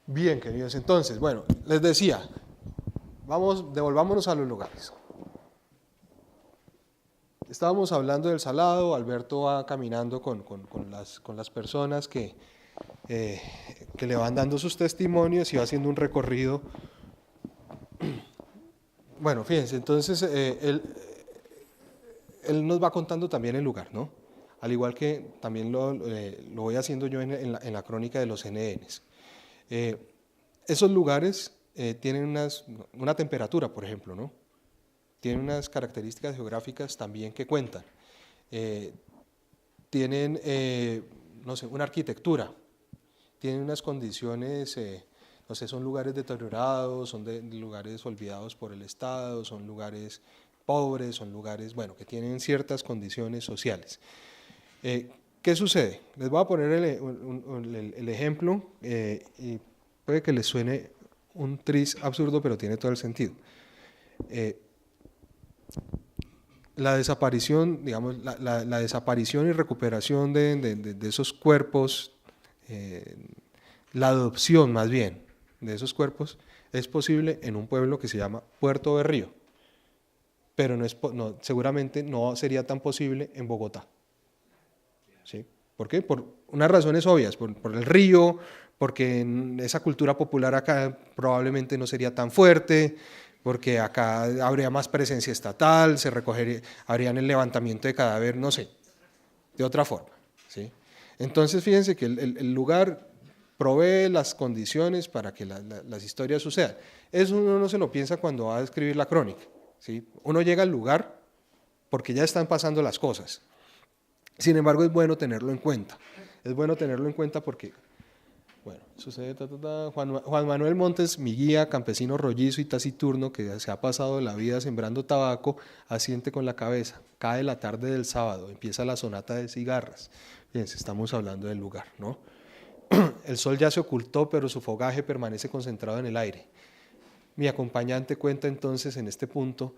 Bien, queridos, entonces, bueno, les decía, devolvámonos a los lugares. Estábamos hablando del Salado, Alberto va caminando con las personas eh, que le van dando sus testimonios y va haciendo un recorrido. Bueno, fíjense, entonces él nos va contando también el lugar, ¿no? Al igual que también lo voy haciendo yo en la crónica de los NNs. Eh, Esos lugares tienen una temperatura, por ejemplo, ¿no? Tienen unas características geográficas también que cuentan. Eh, Tienen, no sé, una arquitectura, tienen unas condiciones, no sé, son lugares deteriorados, son lugares olvidados por el Estado, son lugares pobres, son lugares, bueno, que tienen ciertas condiciones sociales. Eh, ¿Qué sucede? Les voy a poner el ejemplo y puede que les suene un tris absurdo, pero tiene todo el sentido. Eh, la desaparición, digamos, la desaparición y recuperación de esos cuerpos, eh, la adopción más bien de esos cuerpos, es posible en un pueblo que se llama Puerto Berrío, pero seguramente no sería tan posible en Bogotá. ¿Sí? ¿Por qué? Por unas razones obvias, por el río, porque esa cultura popular acá probablemente no sería tan fuerte, porque acá habría más presencia estatal, habrían el levantamiento de cadáver, no sé, de otra forma. ¿Sí? Entonces fíjense que el lugar provee las condiciones para que las historias sucedan. Eso uno no se lo piensa cuando va a escribir la crónica. ¿Sí? Uno llega al lugar porque ya están pasando las cosas. Sin embargo, es bueno tenerlo en cuenta. Es bueno tenerlo en cuenta porque, bueno, sucede, Juan Manuel Montes, mi guía, campesino rollizo y taciturno, que se ha pasado la vida sembrando tabaco, asiente con la cabeza. Cae la tarde del sábado, empieza la sonata de cigarras. Fíjense, estamos hablando del lugar, ¿no? El sol ya se ocultó, pero su fogaje permanece concentrado en el aire. Mi acompañante cuenta entonces en este punto,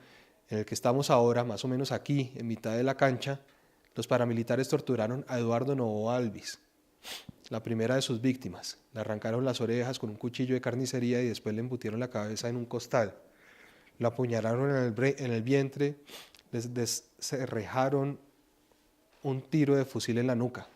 en el que estamos ahora, más o menos aquí, en mitad de la cancha, los paramilitares torturaron a Eduardo Novoa Alvis, la primera de sus víctimas. Le arrancaron las orejas con un cuchillo de carnicería y después le embutieron la cabeza en un costal. Lo apuñalaron en el vientre, les descerrejaron un tiro de fusil en la nuca.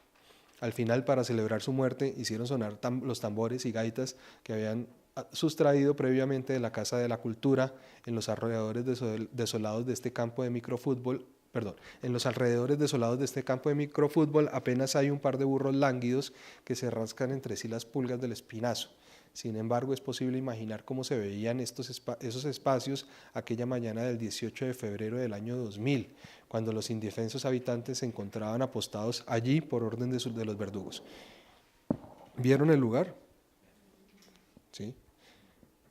Al final, para celebrar su muerte, hicieron sonar los tambores y gaitas que habían sustraído previamente de la Casa de la Cultura en los alrededores desolados de este campo de microfútbol. Perdón, en los alrededores desolados de este campo de microfútbol apenas hay un par de burros lánguidos que se rascan entre sí las pulgas del espinazo. Sin embargo, es posible imaginar cómo se veían esos espacios aquella mañana del 18 de febrero del año 2000, cuando los indefensos habitantes se encontraban apostados allí por orden de los verdugos. ¿Vieron el lugar? ¿Sí?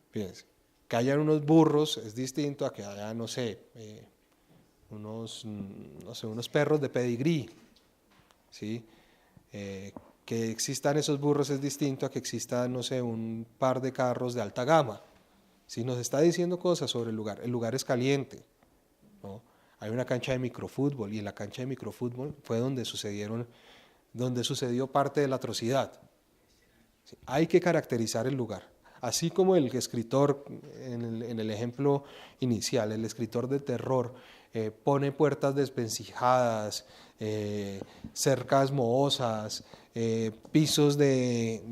Fíjense, que hayan unos burros es distinto a que haya, no sé, unos perros de pedigrí, ¿sí? Que existan esos burros es distinto a que exista, no sé, un par de carros de alta gama. ¿Sí? Nos está diciendo cosas sobre el lugar es caliente, ¿no? Hay una cancha de microfútbol y en la cancha de microfútbol fue donde sucedió parte de la atrocidad. ¿Sí? Hay que caracterizar el lugar. Así como el escritor, en el ejemplo inicial, el escritor de terror pone puertas desvencijadas, cercas mohosas, pisos de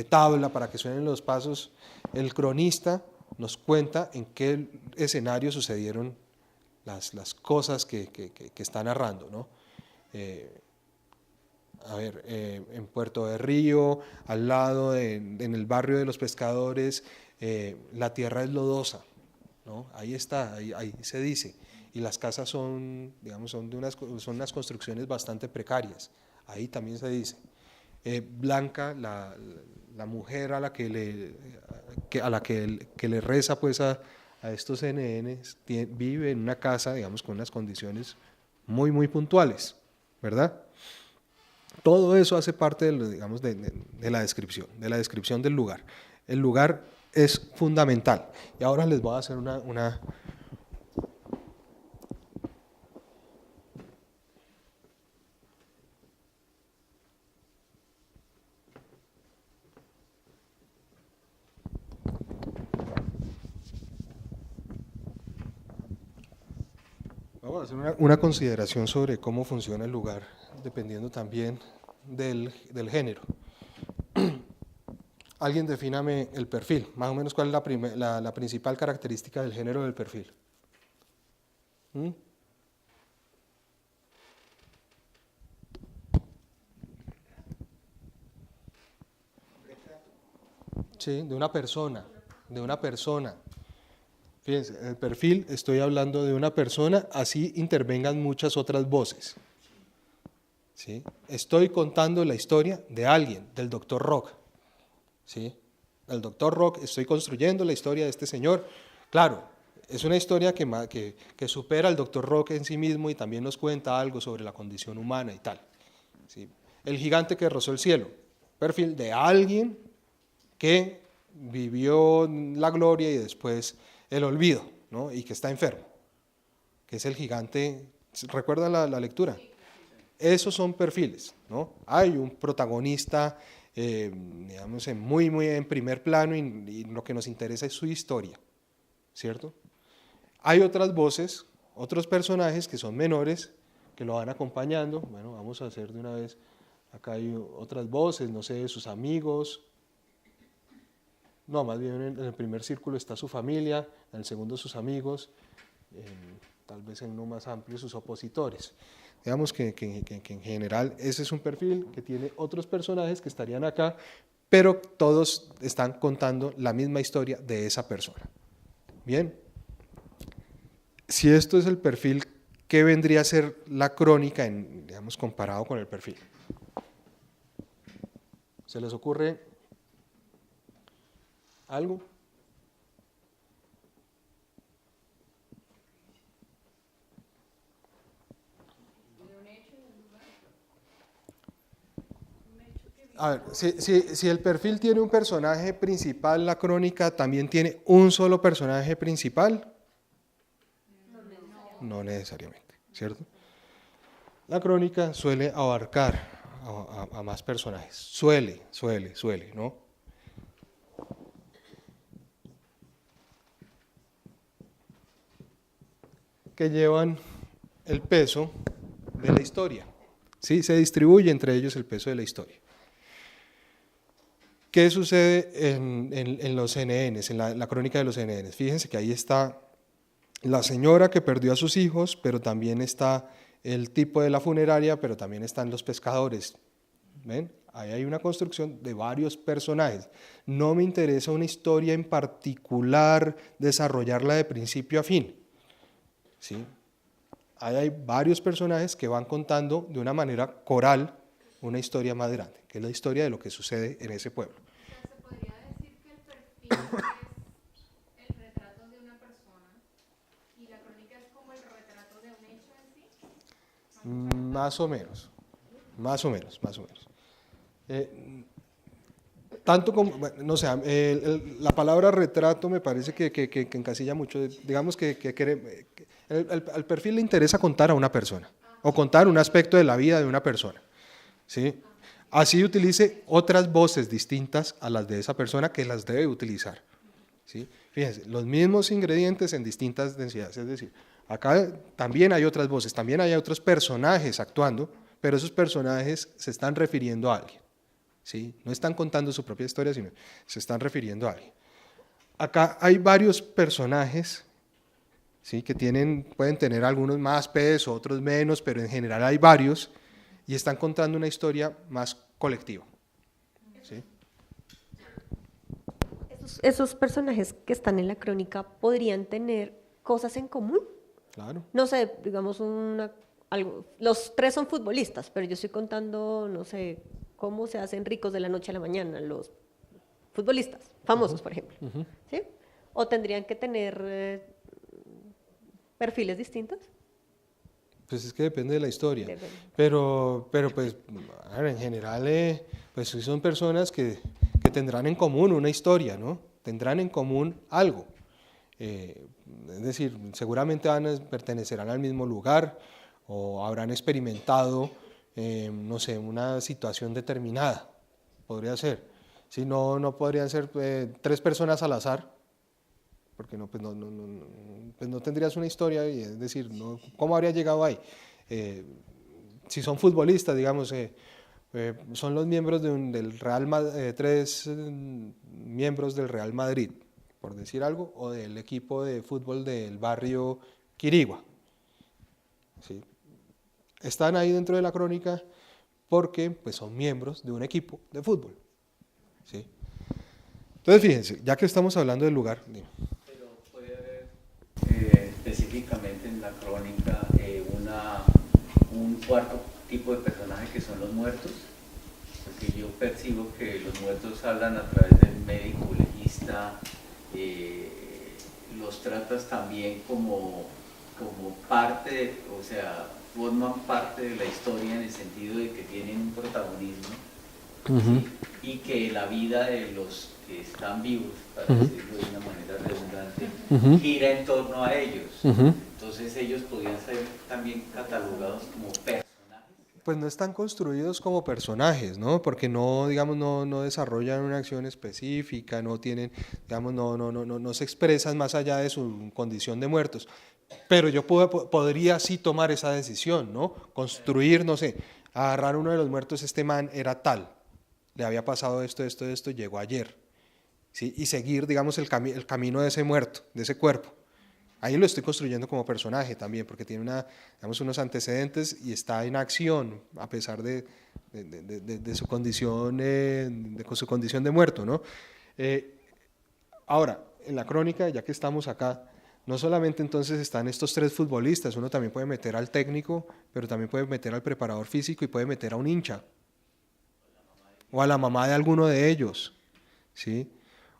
tabla para que suenen los pasos, el cronista nos cuenta en qué escenario sucedieron las cosas que está narrando, ¿no? En Puerto de Río, al lado, en el barrio de los pescadores, la tierra es lodosa, ¿no? Ahí está, ahí se dice. Y las casas son, digamos, son unas construcciones bastante precarias. Ahí también se dice. Blanca, la mujer a la que le reza pues a estos NNs, vive en una casa, digamos, con unas condiciones muy, muy puntuales, ¿verdad? Todo eso hace parte digamos, de la descripción del lugar. El lugar es fundamental. Y ahora les voy a hacer una Vamos a hacer una consideración sobre cómo funciona el lugar, dependiendo también del género. Alguien defíname el perfil, más o menos cuál es la principal característica del género del perfil. ¿Mm? Sí, de una persona, de una persona. Fíjense, en el perfil estoy hablando de una persona, así intervengan muchas otras voces. ¿Sí? Estoy contando la historia de alguien, del Dr. Rock. ¿Sí? El Dr. Rock, estoy construyendo la historia de este señor. Claro, es una historia que supera al Dr. Rock en sí mismo y también nos cuenta algo sobre la condición humana y tal. ¿Sí? El gigante que rozó el cielo, perfil de alguien que vivió la gloria y después el olvido, ¿no? Y que está enfermo, que es el gigante. ¿Recuerdan la lectura? Esos son perfiles, ¿no? Hay un protagonista, digamos, muy en primer plano y lo que nos interesa es su historia, ¿cierto? Hay otras voces, otros personajes que son menores, que lo van acompañando. Bueno, vamos a hacer de una vez, acá hay otras voces, no sé, sus amigos. No, más bien en el primer círculo está su familia, en el segundo sus amigos, tal vez en uno más amplio sus opositores. Digamos que en general ese es un perfil que tiene otros personajes que estarían acá, pero todos están contando la misma historia de esa persona. Bien, si esto es el perfil, ¿qué vendría a ser la crónica, digamos, comparado con el perfil? ¿Se les ocurre algo? A ver, si el perfil tiene un personaje principal, la crónica también tiene un solo personaje principal. No necesariamente, ¿cierto? La crónica suele abarcar a más personajes, suele, ¿no? Que llevan el peso de la historia, ¿sí? Se distribuye entre ellos el peso de la historia. ¿Qué sucede en los CNNs, en la crónica de los CNNs? Fíjense que ahí está la señora que perdió a sus hijos, pero también está el tipo de la funeraria, pero también están los pescadores. ¿Ven? Ahí hay una construcción de varios personajes. No me interesa una historia en particular, desarrollarla de principio a fin. ¿Sí? Ahí hay varios personajes que van contando de una manera coral una historia más grande, que es la historia de lo que sucede en ese pueblo. O sea, ¿se podría decir que el perfil es el retrato de una persona y la crónica es como el retrato de un hecho en sí? Más o menos. Tanto como, bueno, no sé, la palabra retrato me parece que encasilla mucho. Digamos al perfil le interesa contar a una persona o contar un aspecto de la vida de una persona, ¿sí? Así utilice otras voces distintas a las de esa persona que las debe utilizar, ¿sí? Fíjense, los mismos ingredientes en distintas densidades, es decir, acá también hay otras voces, también hay otros personajes actuando, pero esos personajes se están refiriendo a alguien, ¿sí? No están contando su propia historia, sino se están refiriendo a alguien. Acá hay varios personajes, ¿sí? Que pueden tener algunos más peso, otros menos, pero en general hay varios y están contando una historia más colectiva, ¿sí? Esos personajes que están en la crónica podrían tener cosas en común. Claro. No sé, digamos los tres son futbolistas, pero yo estoy contando, no sé, cómo se hacen ricos de la noche a la mañana los futbolistas famosos, por ejemplo. ¿Sí? ¿O tendrían que tener perfiles distintos? Pues es que depende de la historia, Depende. pero pues a ver, en general pues son personas que tendrán en común una historia, ¿no? Tendrán en común algo, es decir, seguramente pertenecerán al mismo lugar o habrán experimentado, no sé, una situación determinada, podría ser. Si no, no podrían ser tres personas al azar, porque pues no tendrías una historia, y es decir, no, ¿cómo habría llegado ahí? Si son futbolistas, digamos, son los miembros del Real Madrid, tres miembros del Real Madrid, por decir algo, o del equipo de fútbol del barrio Quirigua. ¿Sí? Están ahí dentro de la crónica porque pues, son miembros de un equipo de fútbol. ¿Sí? Entonces, fíjense, ya que estamos hablando del lugar... Dime. Pero puede haber específicamente en la crónica un cuarto tipo de personaje que son los muertos, porque yo percibo que los muertos hablan a través del médico legista, los tratas también como parte, o sea, forman parte de la historia en el sentido de que tienen un protagonismo, ¿sí? Y que la vida de los que están vivos, para decirlo de una manera redundante, gira en torno a ellos. Entonces ellos podrían ser también catalogados como personajes. Pues no están construidos como personajes, ¿no? Porque no, digamos, no desarrollan una acción específica, no tienen, digamos, no se expresan más allá de su condición de muertos. Pero yo podría sí tomar esa decisión, ¿no? Construir, no sé, agarrar uno de los muertos, este man era tal, le había pasado esto, llegó ayer, ¿sí? Y seguir, digamos, el camino de ese muerto, de ese cuerpo. Ahí lo estoy construyendo como personaje también, porque tiene digamos, unos antecedentes y está en acción, a pesar de su condición, su condición de muerto, ¿no? Ahora, en la crónica, ya que estamos acá, no solamente entonces están estos tres futbolistas, uno también puede meter al técnico, pero también puede meter al preparador físico y puede meter a un hincha, o a la mamá de alguno de ellos, ¿sí?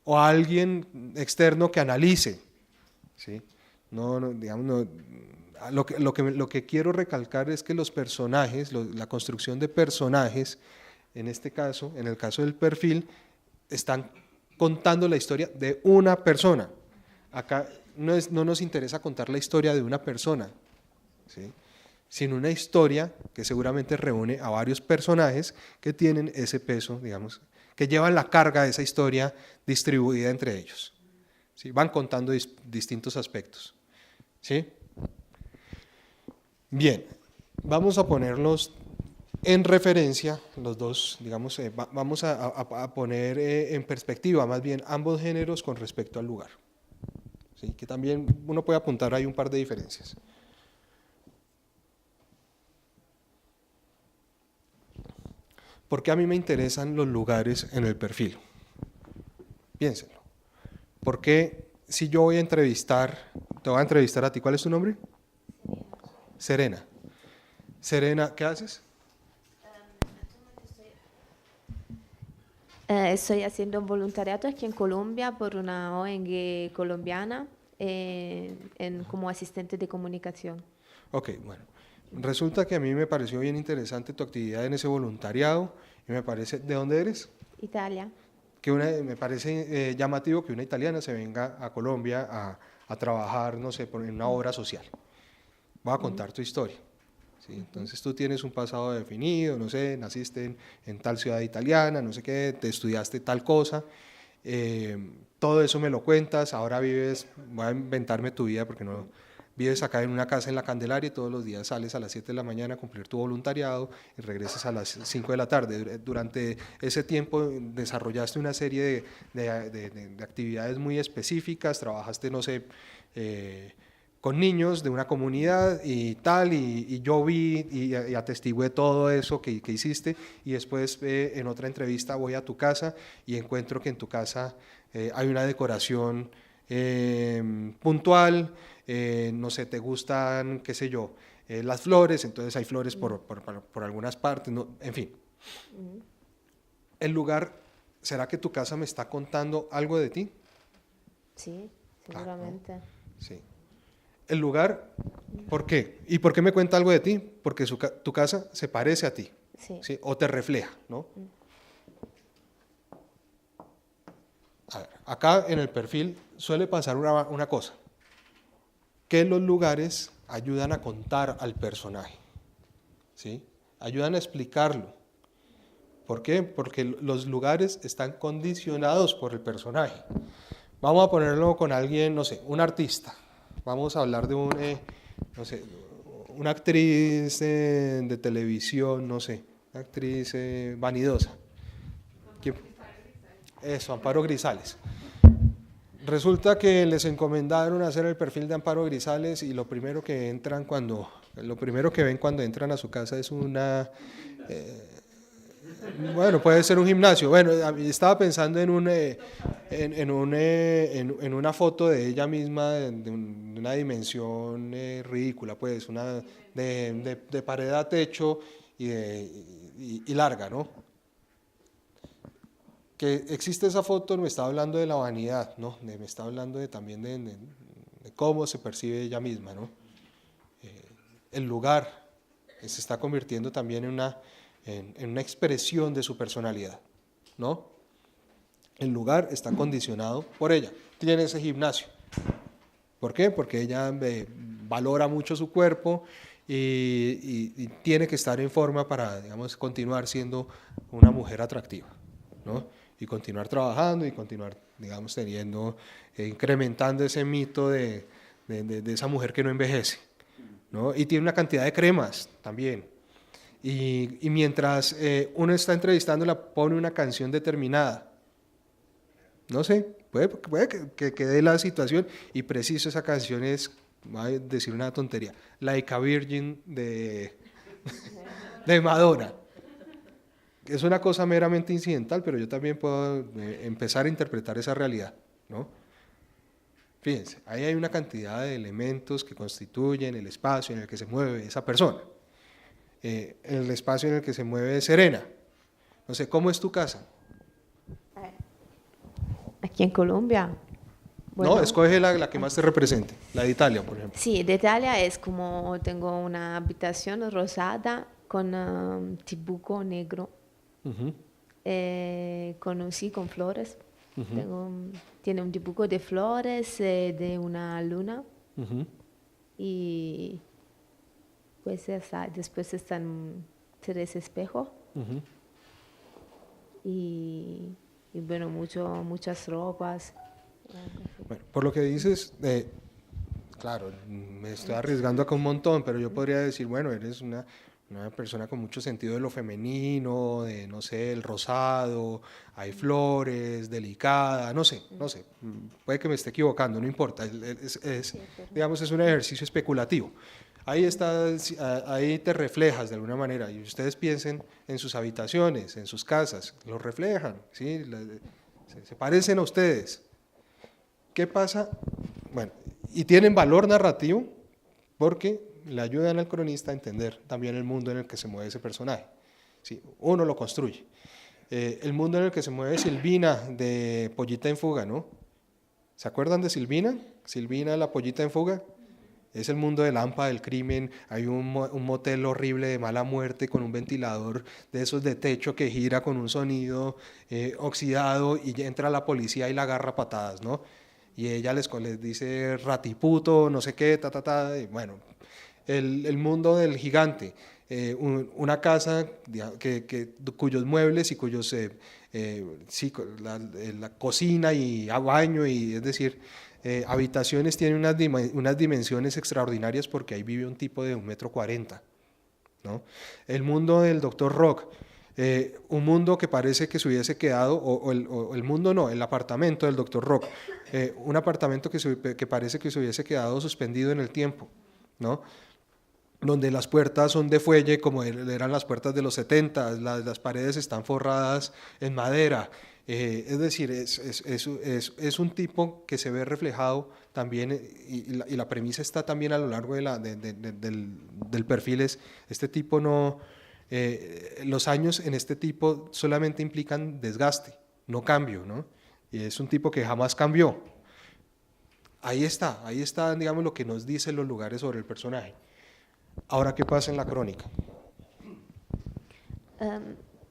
O a alguien externo que analice, ¿sí? Digamos, lo que quiero recalcar es que los personajes, la construcción de personajes, en este caso, en el caso del perfil, están contando la historia de una persona. Acá no nos interesa contar la historia de una persona, ¿sí? Sino una historia que seguramente reúne a varios personajes que tienen ese peso, digamos, que llevan la carga de esa historia distribuida entre ellos, ¿sí? Van contando distintos aspectos, ¿sí? Bien, vamos a ponerlos en referencia, los dos, digamos, vamos a poner en perspectiva más bien ambos géneros con respecto al lugar, ¿sí? Que también uno puede apuntar ahí un par de diferencias. ¿Por qué a mí me interesan los lugares en el perfil? Piénsenlo. ¿Por qué si yo voy a entrevistar, te voy a entrevistar a ti, ¿cuál es tu nombre? Serena. Serena, ¿qué haces? Estoy haciendo un voluntariado aquí en Colombia por una ONG colombiana como asistente de comunicación. Ok, bueno. Resulta que a mí me pareció bien interesante tu actividad en ese voluntariado y me parece, ¿de dónde eres? Italia. Me parece llamativo que una italiana se venga a Colombia a trabajar, no sé, en una obra social. Voy a contar tu historia. ¿Sí? Entonces tú tienes un pasado definido, no sé, naciste en tal ciudad italiana, no sé qué, te estudiaste tal cosa, todo eso me lo cuentas, ahora vives, voy a inventarme tu vida porque no... Vives acá en una casa en La Candelaria y todos los días sales a las 7 de la mañana a cumplir tu voluntariado y regresas a las 5 de la tarde. Durante ese tiempo desarrollaste una serie de actividades muy específicas, trabajaste, no sé, con niños de una comunidad y tal, y yo vi y atestigué todo eso que hiciste, y después en otra entrevista voy a tu casa y encuentro que en tu casa hay una decoración puntual, no sé, te gustan, qué sé yo, las flores, entonces hay flores por algunas partes, no, en fin. El lugar, ¿será que tu casa me está contando algo de ti? Sí, seguramente. Ah, ¿no? Sí. El lugar, ¿por qué? ¿Y por qué me cuenta algo de ti? Porque tu casa se parece a ti, Sí. ¿sí? O te refleja, ¿no? A ver, acá en el perfil suele pasar una cosa, que los lugares ayudan a contar al personaje, ¿sí? Ayudan a explicarlo. ¿Por qué? Porque los lugares están condicionados por el personaje. Vamos a ponerlo con alguien, no sé, un artista. Vamos a hablar de no sé, una actriz de televisión, no sé, una actriz vanidosa. ¿Quién? Eso, Amparo Grisales. Resulta que les encomendaron hacer el perfil de Amparo Grisales y lo primero que ven cuando entran a su casa es bueno, puede ser un gimnasio. Bueno, estaba pensando en una foto de ella misma de una dimensión ridícula, pues, de pared a techo y larga, ¿no? Que existe esa foto me está hablando de la vanidad, ¿no? Me está hablando también de cómo se percibe ella misma, ¿no? El lugar se está convirtiendo también en una expresión de su personalidad, ¿no? El lugar está condicionado por ella. Tiene ese gimnasio. ¿Por qué? Porque ella valora mucho su cuerpo y tiene que estar en forma para, digamos, continuar siendo una mujer atractiva, ¿no? Y continuar trabajando y continuar, digamos, incrementando ese mito de esa mujer que no envejece, ¿no? Y tiene una cantidad de cremas también. Y mientras uno está entrevistándola, pone una canción determinada. No sé, puede que dé la situación y preciso esa canción es, voy a decir una tontería, Like a Virgin de Madonna. Es una cosa meramente incidental, pero yo también puedo empezar a interpretar esa realidad, ¿no? Fíjense, ahí hay una cantidad de elementos que constituyen el espacio en el que se mueve esa persona. El espacio en el que se mueve Serena. No sé, ¿cómo es tu casa? Aquí en Colombia. No, escoge la que más te represente, la de Italia, por ejemplo. Sí, de Italia es como tengo una habitación rosada con tibuco negro, con flores. Tiene un dibujo de flores, de una luna y pues después están 3 espejos y bueno, muchas ropas. Bueno, por lo que dices, claro, me estoy arriesgando acá un montón, pero yo podría decir, bueno, eres una persona con mucho sentido de lo femenino, de, no sé, el rosado, hay flores, delicada, no sé, puede que me esté equivocando, no importa, digamos, es un ejercicio especulativo. Ahí te reflejas de alguna manera, y ustedes piensen en sus habitaciones, en sus casas, los reflejan, ¿sí? Se parecen a ustedes. ¿Qué pasa? Bueno, y tienen valor narrativo porque le ayudan al cronista a entender también el mundo en el que se mueve ese personaje. Sí, uno lo construye. El mundo en el que se mueve Silvina de Pollita en Fuga, ¿no? ¿Se acuerdan de Silvina? Silvina, la pollita en fuga. Es el mundo de Lampa, del crimen. Hay un motel horrible de mala muerte con un ventilador de esos de techo que gira con un sonido oxidado y entra la policía y la agarra a patadas, ¿no? Y ella les dice ratiputo, no sé qué, y bueno, el mundo del gigante, una casa cuyos muebles y cuyos, la cocina y baño, y es decir, habitaciones tienen unas dimensiones extraordinarias porque ahí vive un tipo de 1,40 m, ¿no? El mundo del Dr. Rock, un mundo que parece que se hubiese quedado, o el mundo no, el apartamento del Dr. Rock, un apartamento que parece que se hubiese quedado suspendido en el tiempo, ¿no? Donde las puertas son de fuelle como eran las puertas de los 70, las paredes están forradas en madera, es decir, es un tipo que se ve reflejado también, y la premisa está también a lo largo del perfil, este tipo no, los años en este tipo solamente implican desgaste, no cambio, ¿no? Y es un tipo que jamás cambió. Ahí está, digamos, lo que nos dicen los lugares sobre el personaje. Ahora, ¿qué pasa en la crónica?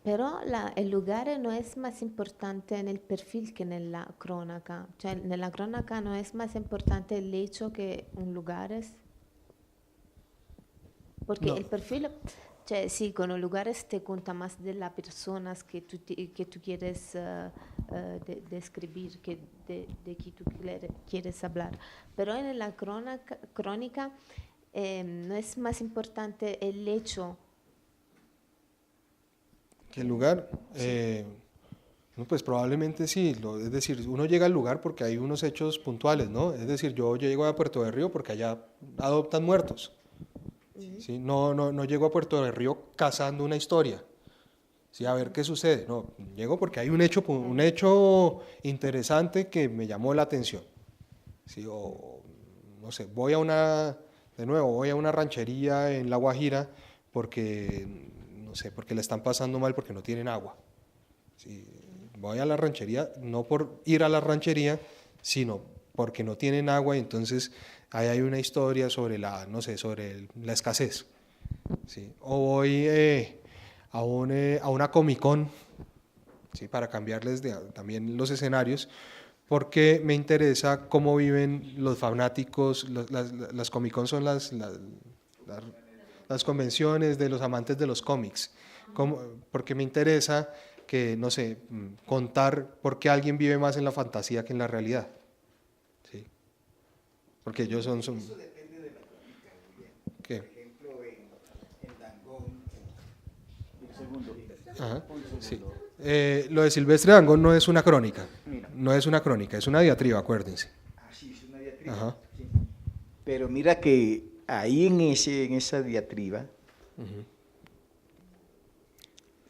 Pero el lugar no es más importante en el perfil que en la crónica. Cioè, en la crónica no es más importante el hecho que un lugar es. Porque No. el perfil Cioè, sì, con los lugares te cuenta más de las personas que tú quieres describir, que de que tú quieres hablar. Pero en la crónica no es más importante el hecho. ¿Que el lugar? No, pues probablemente sí, es decir, uno llega al lugar porque hay unos hechos puntuales, ¿no? Es decir, yo llego a Puerto de Río porque allá adoptan muertos. ¿Sí? No llego a Puerto de Río cazando una historia, ¿sí? A ver qué sucede. No, llego porque hay un hecho interesante que me llamó la atención. ¿Sí? O, no sé, voy a una ranchería en La Guajira porque, no sé, porque le están pasando mal porque no tienen agua. ¿Sí? Voy a la ranchería no por ir a la ranchería, sino porque no tienen agua y entonces ahí hay una historia sobre sobre la escasez. ¿Sí? O voy a una Comic Con, ¿sí? Para cambiarles también los escenarios, porque me interesa cómo viven los fanáticos. Las Comic Con son las convenciones de los amantes de los cómics, porque me interesa que, no sé, contar por qué alguien vive más en la fantasía que en la realidad. ¿Sí? Porque ellos son... Eso depende de la crónica. ¿Qué? Por ejemplo, en Dangond. Un segundo. Ajá, Un sí. segundo. Lo de Silvestre Dangond no es una crónica, Mira. no es una crónica, es una diatriba, acuérdense. Ah, sí, es una diatriba. Ajá. Sí. Pero mira que ahí en esa diatriba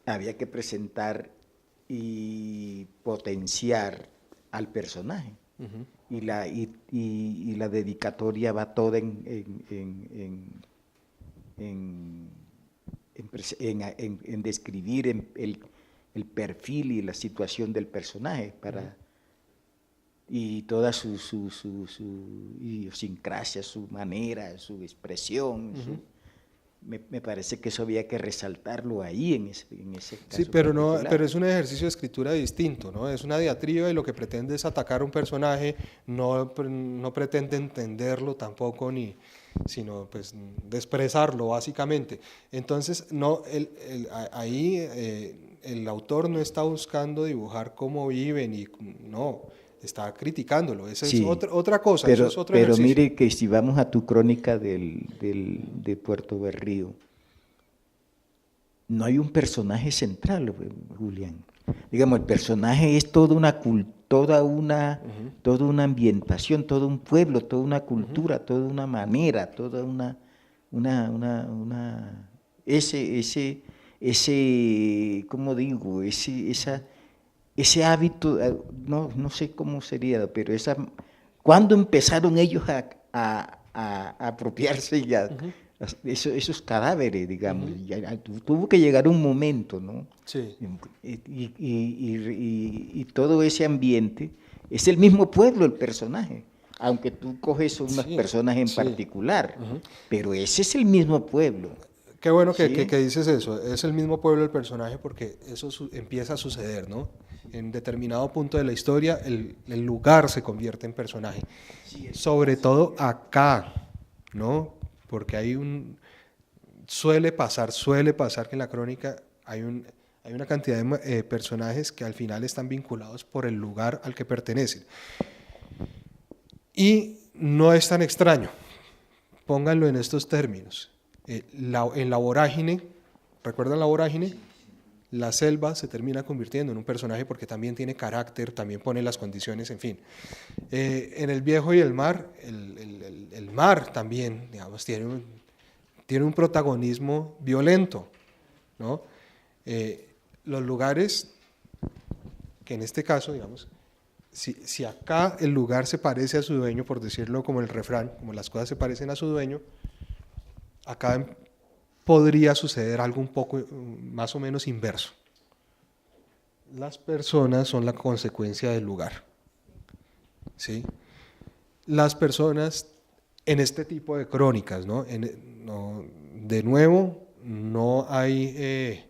había que presentar y potenciar al personaje. Y la dedicatoria va toda en describir el perfil y la situación del personaje y toda su idiosincrasia, su manera, su expresión. Me parece que eso había que resaltarlo ahí en ese caso. Sí, pero particular. es un ejercicio de escritura distinto, ¿no? Es una diatriba y lo que pretende es atacar a un personaje, no pretende entenderlo tampoco, sino pues de expresarlo básicamente. Entonces, ahí el autor no está buscando dibujar cómo viven no, está criticándolo. Esa Sí, es otra cosa, pero, eso es otro pero ejercicio. mire que si vamos a tu crónica de Puerto Berrío, no hay un personaje central, Julián. Digamos, el personaje es toda una ambientación, todo un pueblo, toda una cultura, toda una manera, toda ¿cómo digo? Ese hábito, no sé cómo sería, pero ¿cuándo empezaron ellos a apropiarse ya? Esos cadáveres, digamos, ya tuvo que llegar un momento, ¿no? Sí. Y todo ese ambiente, es el mismo pueblo el personaje, aunque tú coges unas personas en particular, pero ese es el mismo pueblo. Qué bueno que Sí. dices eso, es el mismo pueblo el personaje porque eso empieza a suceder, ¿no? En determinado punto de la historia el lugar se convierte en personaje, sobre todo acá, ¿no? Porque suele pasar que en la crónica hay una cantidad de personajes que al final están vinculados por el lugar al que pertenecen. Y no es tan extraño, pónganlo en estos términos. En la vorágine, ¿recuerdan la vorágine? La selva se termina convirtiendo en un personaje porque también tiene carácter, también pone las condiciones, en fin. En El Viejo y el Mar, el mar también, digamos, tiene un protagonismo violento, ¿no? Los lugares, que en este caso, digamos, si acá el lugar se parece a su dueño, por decirlo como el refrán, como las cosas se parecen a su dueño, acá podría suceder algo un poco más o menos inverso. Las personas son la consecuencia del lugar, ¿sí? Las personas en este tipo de crónicas, ¿no? De nuevo, no hay,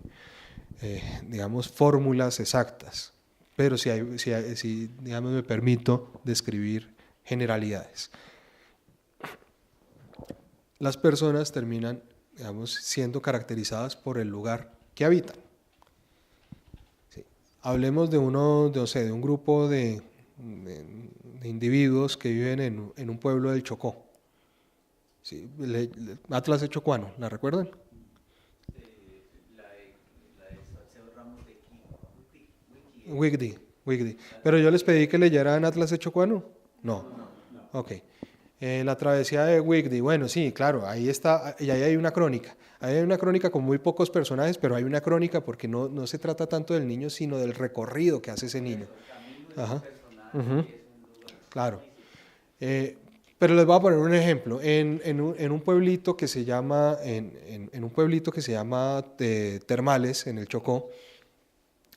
digamos, fórmulas exactas, pero sí, digamos, me permito describir generalidades. Las personas terminan digamos, siendo caracterizadas por el lugar que habitan. Sí. Hablemos de de un grupo de individuos que viven en un pueblo del Chocó. Sí, Atlas de Chocuano, ¿la recuerdan? La de Salcedo Ramos de Wigdy. Pero yo les pedí que leyeran Atlas de Chocuano. No. Ok. La travesía de Wigdy, bueno, sí, claro, ahí está, y ahí hay una crónica. Ahí hay una crónica con muy pocos personajes, pero hay una crónica porque no se trata tanto del niño, sino del recorrido que hace ese niño. Ajá. Ujú. Claro. Pero les voy a poner un ejemplo. En un pueblito que se llama, en un pueblito que se llama Termales, en el Chocó,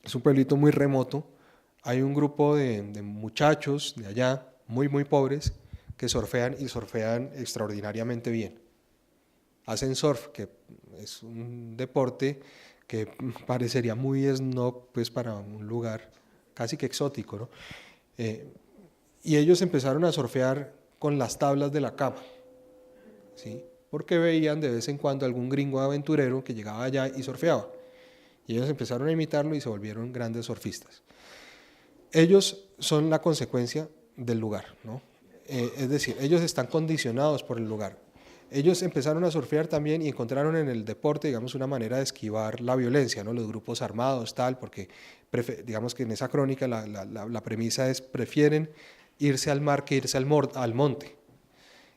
es un pueblito muy remoto, hay un grupo de muchachos de allá, muy pobres, que surfean y surfean extraordinariamente bien. Hacen surf, que es un deporte que parecería muy snob pues, para un lugar casi que exótico, ¿no? Y ellos empezaron a surfear con las tablas de la cama, ¿sí? Porque veían de vez en cuando algún gringo aventurero que llegaba allá y surfeaba. Y ellos empezaron a imitarlo y se volvieron grandes surfistas. Ellos son la consecuencia del lugar, ¿no? Es decir, ellos están condicionados por el lugar. Ellos empezaron a surfear también y encontraron en el deporte, digamos, una manera de esquivar la violencia, ¿no? Los grupos armados, tal, porque digamos que en esa crónica la premisa es prefieren irse al mar que irse al monte.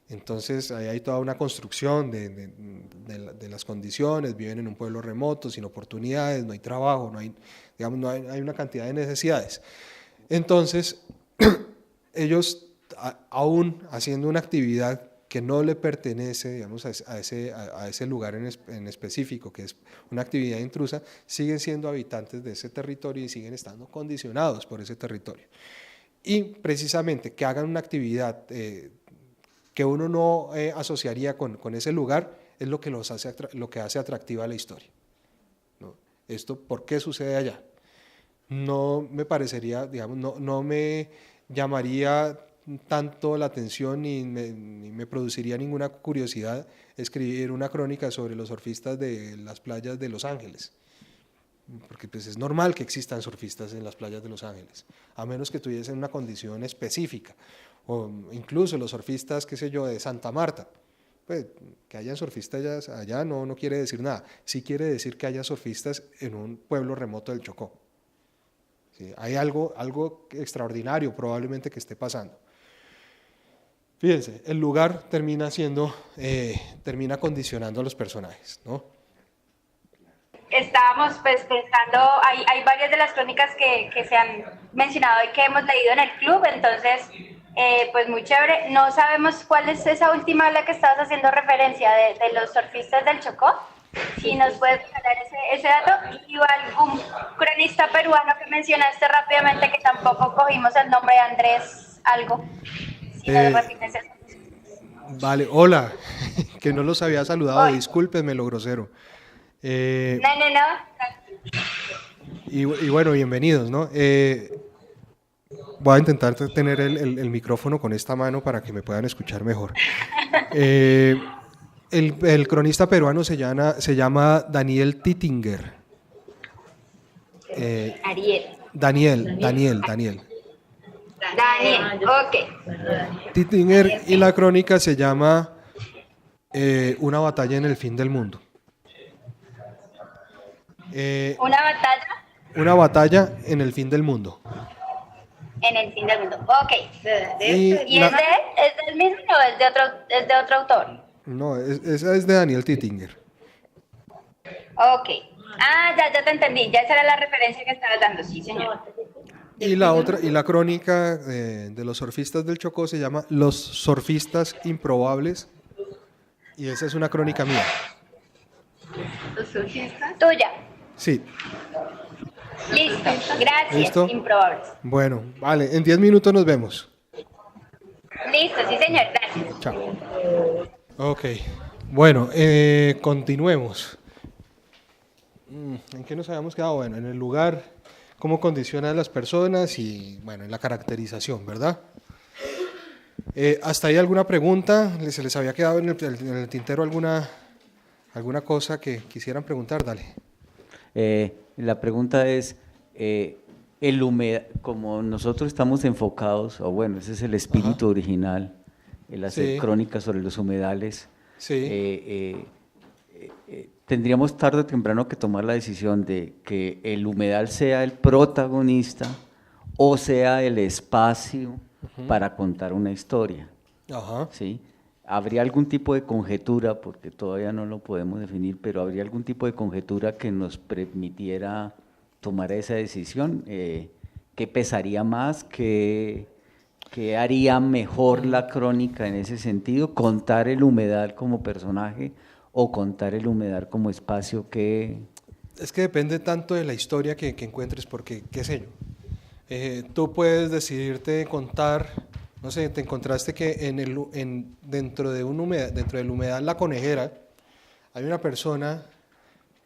Entonces ahí hay toda una construcción de las condiciones, viven en un pueblo remoto, sin oportunidades, no hay trabajo, hay una cantidad de necesidades. Entonces ellos, aún haciendo una actividad que no le pertenece, digamos, a ese lugar en específico, que es una actividad intrusa, siguen siendo habitantes de ese territorio y siguen estando condicionados por ese territorio. Y precisamente que hagan una actividad que uno no asociaría con ese lugar es lo que hace atractiva la historia, ¿no? Esto, ¿por qué sucede allá? No me parecería, digamos, no me llamaría tanto la atención ni me produciría ninguna curiosidad escribir una crónica sobre los surfistas de las playas de Los Ángeles, porque pues es normal que existan surfistas en las playas de Los Ángeles, a menos que tuviesen una condición específica, o incluso los surfistas, qué sé yo, de Santa Marta. Pues que hayan surfistas allá no quiere decir nada, sí quiere decir que haya surfistas en un pueblo remoto del Chocó. ¿Sí? Hay algo extraordinario probablemente que esté pasando. Fíjense, el lugar termina condicionando a los personajes, ¿no? Estábamos pues pensando, hay varias de las crónicas que se han mencionado y que hemos leído en el club, entonces pues muy chévere. No sabemos cuál es esa última a la que estabas haciendo referencia de los surfistas del Chocó. Si nos puedes regalar ese dato, y algún cronista peruano que mencionaste rápidamente, que tampoco cogimos el nombre de Andrés algo. Si nos repites eso. Vale, hola, que no los había saludado, Hola. Discúlpenme lo grosero. No. Y bueno, bienvenidos, ¿no? Voy a intentar tener el micrófono con esta mano para que me puedan escuchar mejor. El cronista peruano se llama Daniel Tittinger. Daniel, ok. Tittinger, y la crónica se llama Una batalla en el fin del mundo. ¿Una batalla? Una batalla en el fin del mundo. En el fin del mundo. Ok. ¿Y es del mismo o es de otro autor? No, esa es de Daniel Tittinger. Ok. Ah, ya te entendí. Ya esa era la referencia que estabas dando. Sí, señor. Y la crónica de los surfistas del Chocó se llama Los surfistas improbables. Y esa es una crónica mía. ¿Los surfistas? Tuya. Sí. Listo. Gracias. ¿Listo? Improbables. Bueno, vale, en 10 minutos nos vemos. Listo, sí, señor. Gracias. Chao. Ok, bueno, continuemos. ¿En qué nos habíamos quedado? Bueno, en el lugar, cómo condiciona a las personas y, bueno, en la caracterización, ¿verdad? ¿Hasta ahí alguna pregunta? ¿Se les había quedado en el tintero ¿Alguna cosa que quisieran preguntar? Dale. La pregunta es, como nosotros estamos enfocados, o bueno, ese es el espíritu original, el hacer Sí. crónicas sobre los humedales, Sí. tendríamos tarde o temprano que tomar la decisión de que el humedal sea el protagonista o sea el espacio para contar una historia. Ajá. ¿Sí? ¿Habría algún tipo de conjetura, porque todavía no lo podemos definir, pero habría algún tipo de conjetura que nos permitiera tomar esa decisión? ¿Qué pesaría más? ¿Qué haría mejor la crónica en ese sentido? ¿Contar el humedal como personaje o contar el humedal como espacio que...? Es que depende tanto de la historia que encuentres, porque, qué sé yo, tú puedes decidirte contar, no sé, te encontraste que dentro del humedal La Conejera hay una persona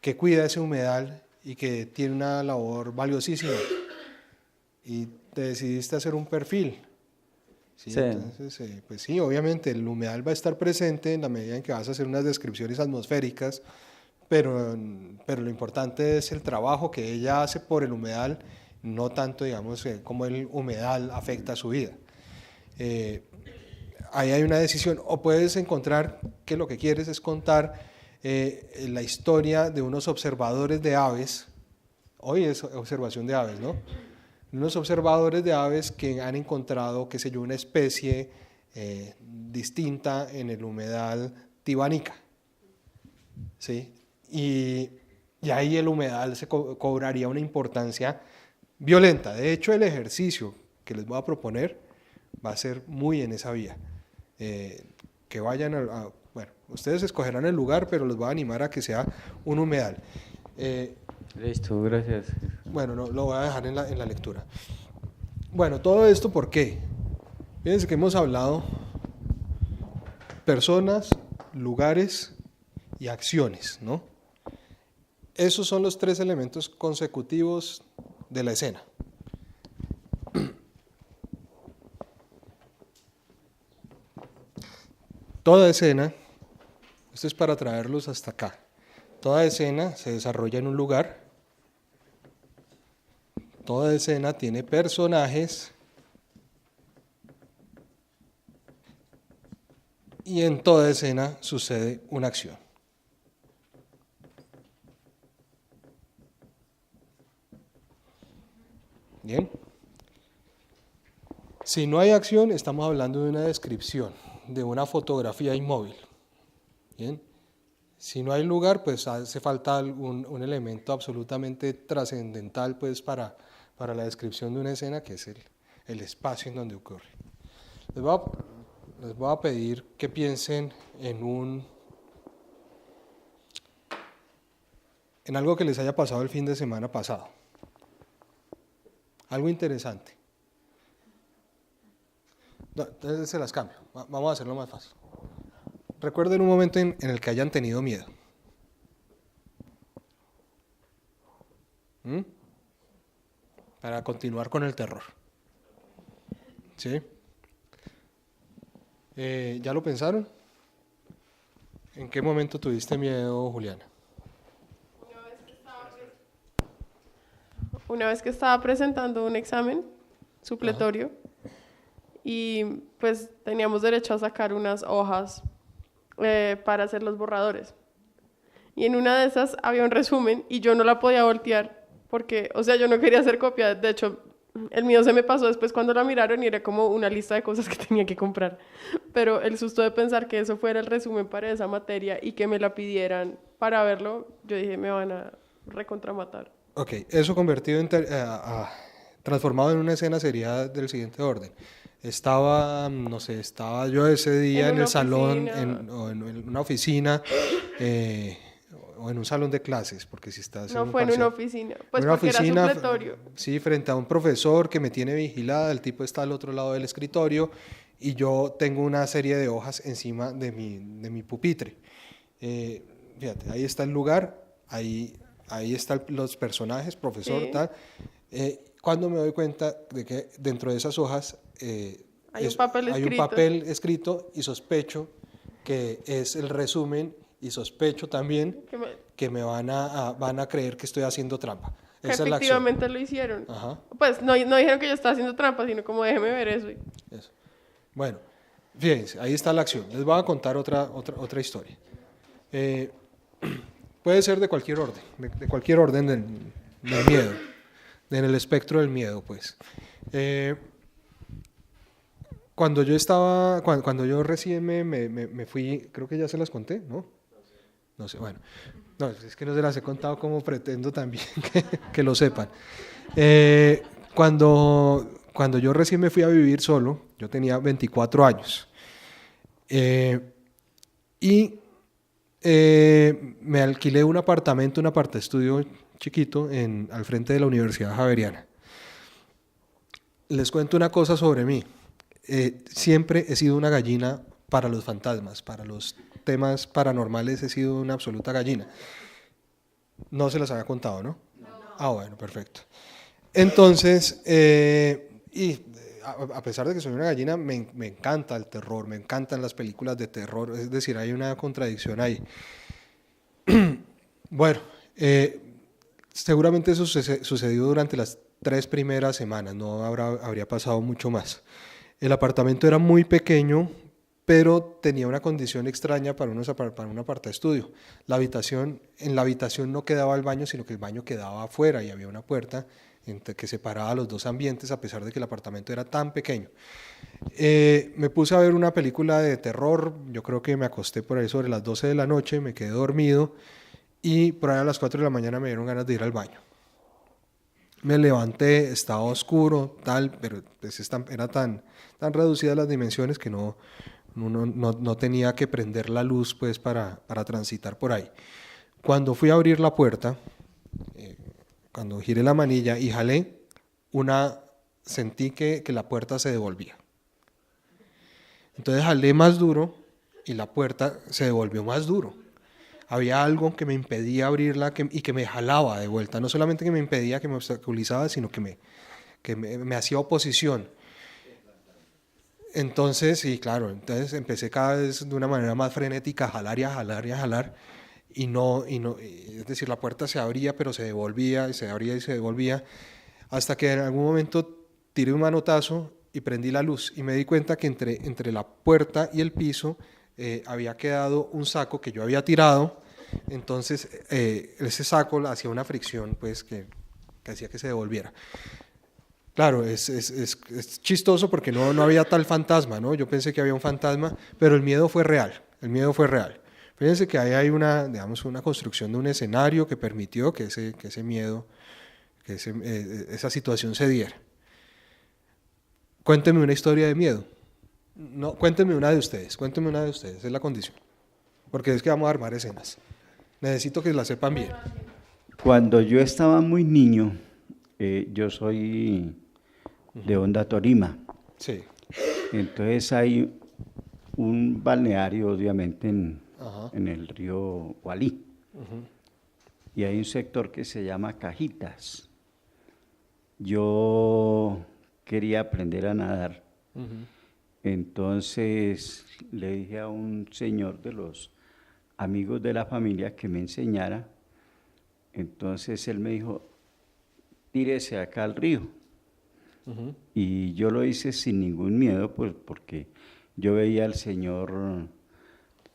que cuida ese humedal y que tiene una labor valiosísima y te decidiste hacer un perfil. Sí, Sí. entonces, pues sí, obviamente el humedal va a estar presente en la medida en que vas a hacer unas descripciones atmosféricas, pero lo importante es el trabajo que ella hace por el humedal, no tanto, digamos, cómo el humedal afecta a su vida. Ahí hay una decisión, o puedes encontrar que lo que quieres es contar la historia de unos observadores de aves. Hoy es observación de aves, ¿no? Unos observadores de aves que han encontrado, qué sé yo, una especie distinta en el humedal Tibanica, ¿sí? Y ahí el humedal cobraría una importancia violenta. De hecho, el ejercicio que les voy a proponer va a ser muy en esa vía. Que vayan bueno, ustedes escogerán el lugar, pero los voy a animar a que sea un humedal. Listo, gracias. Bueno, no, lo voy a dejar en la lectura. Bueno, todo esto, ¿por qué? Fíjense que hemos hablado personas, lugares y acciones, ¿no? Esos son los tres elementos consecutivos de la escena. Toda escena, esto es para traerlos hasta acá, toda escena se desarrolla en un lugar, toda escena tiene personajes y en toda escena sucede una acción. Bien. Si no hay acción, estamos hablando de una descripción, de una fotografía inmóvil. Bien. Si no hay lugar, pues hace falta un elemento absolutamente trascendental, pues, para la descripción de una escena, que es el espacio en donde ocurre. Les voy a pedir que piensen en algo que les haya pasado el fin de semana pasado. Algo interesante. No, entonces se las cambio. Vamos a hacerlo más fácil. Recuerden un momento en el que hayan tenido miedo. Para continuar con el terror. ¿Sí? ¿Ya lo pensaron? ¿En qué momento tuviste miedo, Juliana? Una vez que estaba presentando un examen supletorio y pues teníamos derecho a sacar unas hojas para hacer los borradores. Y en una de esas había un resumen y yo no la podía voltear porque, o sea, yo no quería hacer copia. De hecho, el mío se me pasó después cuando la miraron y era como una lista de cosas que tenía que comprar. Pero el susto de pensar que eso fuera el resumen para esa materia y que me la pidieran para verlo, yo dije, me van a recontramatar. Ok, eso convertido transformado en una escena sería del siguiente orden. Estaba yo ese día en el salón, o en una oficina, o en un salón de clases, porque si estás No, en un fue en parcial. una oficina, pues En una porque oficina, era supletorio. sí, frente a un profesor que me tiene vigilada, el tipo está al otro lado del escritorio y yo tengo una serie de hojas encima de mi pupitre. Fíjate, ahí está el lugar, ahí están los personajes, profesor, Sí. tal. Cuando me doy cuenta de que dentro de esas hojas Hay un papel hay un escrito. papel escrito y sospecho que es el resumen y sospecho también Que, me- que me van a creer que estoy haciendo trampa. que Esa es la acción. efectivamente lo hicieron. Ajá, Pues no dijeron que yo estaba haciendo trampa, sino como déjeme ver eso. eso. Bueno, fíjense, ahí está la acción. Les voy a contar otra historia. Puede ser de cualquier orden, de cualquier orden del miedo, en el espectro del miedo, pues. Cuando yo recién me fui, creo que ya se las conté, ¿no? No sé, bueno. No, es que no se las he contado como pretendo también que lo sepan. Cuando yo recién me fui a vivir solo, yo tenía 24 años. Me alquilé un apartaestudio chiquito al frente de la Universidad Javeriana. Les cuento una cosa sobre mí. Siempre he sido una gallina para los fantasmas, para los temas paranormales he sido una absoluta gallina. No se las había contado, ¿no? Ah, bueno, perfecto. Entonces, a pesar de que soy una gallina, me encanta el terror, me encantan las películas de terror, es decir, hay una contradicción ahí. Bueno, seguramente eso sucedió durante las 3 primeras semanas, no habría pasado mucho más. El apartamento era muy pequeño, pero tenía una condición extraña para un apartaestudio. En la habitación no quedaba el baño, sino que el baño quedaba afuera y había una puerta que separaba los dos ambientes, a pesar de que el apartamento era tan pequeño. Me puse a ver una película de terror, yo creo que me acosté por ahí sobre las 12 de la noche, me quedé dormido y por ahí a las 4 de la mañana me dieron ganas de ir al baño. Me levanté, estaba oscuro, pero pues era tan reducidas las dimensiones que no tenía que prender la luz pues para transitar por ahí. Cuando fui a abrir la puerta, cuando giré la manilla y jalé, sentí que la puerta se devolvía. Entonces jalé más duro y la puerta se devolvió más duro. Había algo que me impedía abrirla y que me jalaba de vuelta. No solamente que me impedía, que me obstaculizaba, sino que me hacía oposición. Entonces, sí, claro, entonces empecé cada vez de una manera más frenética a jalar y a jalar y a jalar. Es decir, la puerta se abría, pero se devolvía, y se abría y se devolvía, hasta que en algún momento tiré un manotazo y prendí la luz y me di cuenta que entre la puerta y el piso había quedado un saco que yo había tirado. Entonces ese saco hacía una fricción pues que hacía que se devolviera. Claro, es chistoso porque no había tal fantasma, ¿no? Yo pensé que había un fantasma, pero el miedo fue real, Fíjense que ahí hay una construcción de un escenario que permitió que ese miedo, esa situación se diera. Cuéntenme una historia de miedo. No, cuéntenme una de ustedes, es la condición. Porque es que vamos a armar escenas. Necesito que la sepan bien. Cuando yo estaba muy niño, yo soy de Honda Tolima. Sí. Entonces hay un balneario, obviamente, en el río Gualí. Y hay un sector que se llama Cajitas. Yo quería aprender a nadar. Entonces le dije a un señor de los amigos de la familia que me enseñara. Entonces él me dijo, tírese acá al río. Y yo lo hice sin ningún miedo, pues porque yo veía al señor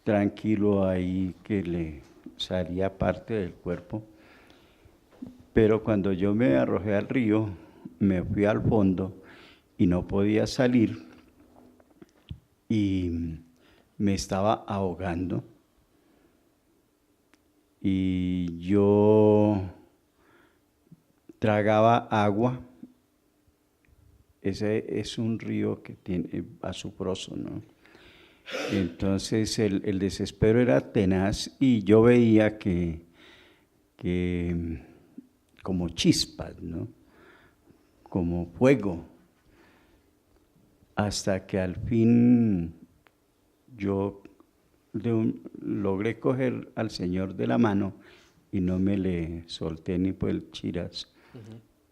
tranquilo ahí, que le salía parte del cuerpo. Pero cuando yo me arrojé al río, me fui al fondo y no podía salir y me estaba ahogando. Y yo tragaba agua. Ese es un río que tiene azufroso, ¿no? Entonces el desespero era tenaz y yo veía que como chispas, ¿no? Como fuego, hasta que al fin yo logré coger al Señor de la mano y no me le solté ni por el chiras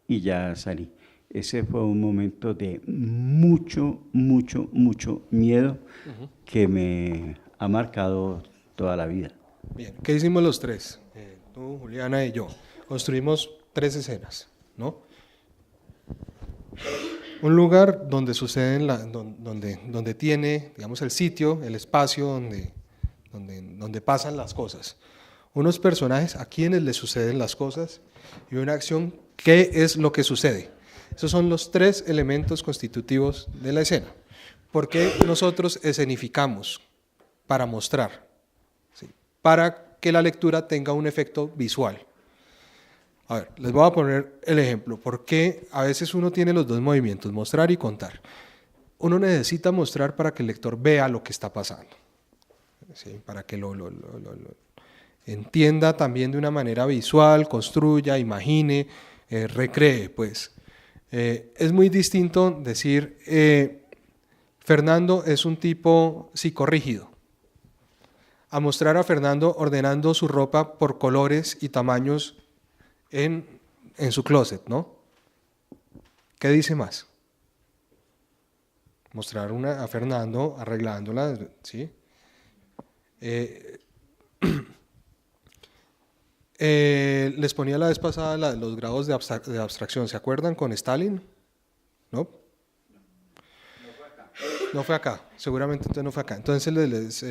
y ya salí. Ese fue un momento de mucho, mucho, mucho miedo que me ha marcado toda la vida. Bien, ¿qué hicimos los tres? Tú, Juliana y yo. Construimos 3 escenas, ¿no? Un lugar donde suceden, donde tiene, digamos, el sitio, el espacio donde pasan las cosas. Unos personajes a quienes les suceden las cosas y una acción, ¿qué es lo que sucede? Esos son los 3 elementos constitutivos de la escena. ¿Por qué nosotros escenificamos? Para mostrar, ¿sí? Para que la lectura tenga un efecto visual. A ver, les voy a poner el ejemplo. ¿Por qué a veces uno tiene los 2 movimientos, mostrar y contar? Uno necesita mostrar para que el lector vea lo que está pasando, ¿sí? Para que lo entienda también de una manera visual, construya, imagine, recree, pues. Es muy distinto decir, Fernando es un tipo psicorrígido, a mostrar a Fernando ordenando su ropa por colores y tamaños en su closet, ¿no? ¿Qué dice más? Mostrar a Fernando arreglándola, ¿sí? Les ponía la vez pasada los grados de abstracción, ¿se acuerdan con Stalin? ¿No? No fue acá, seguramente entonces no fue acá. Entonces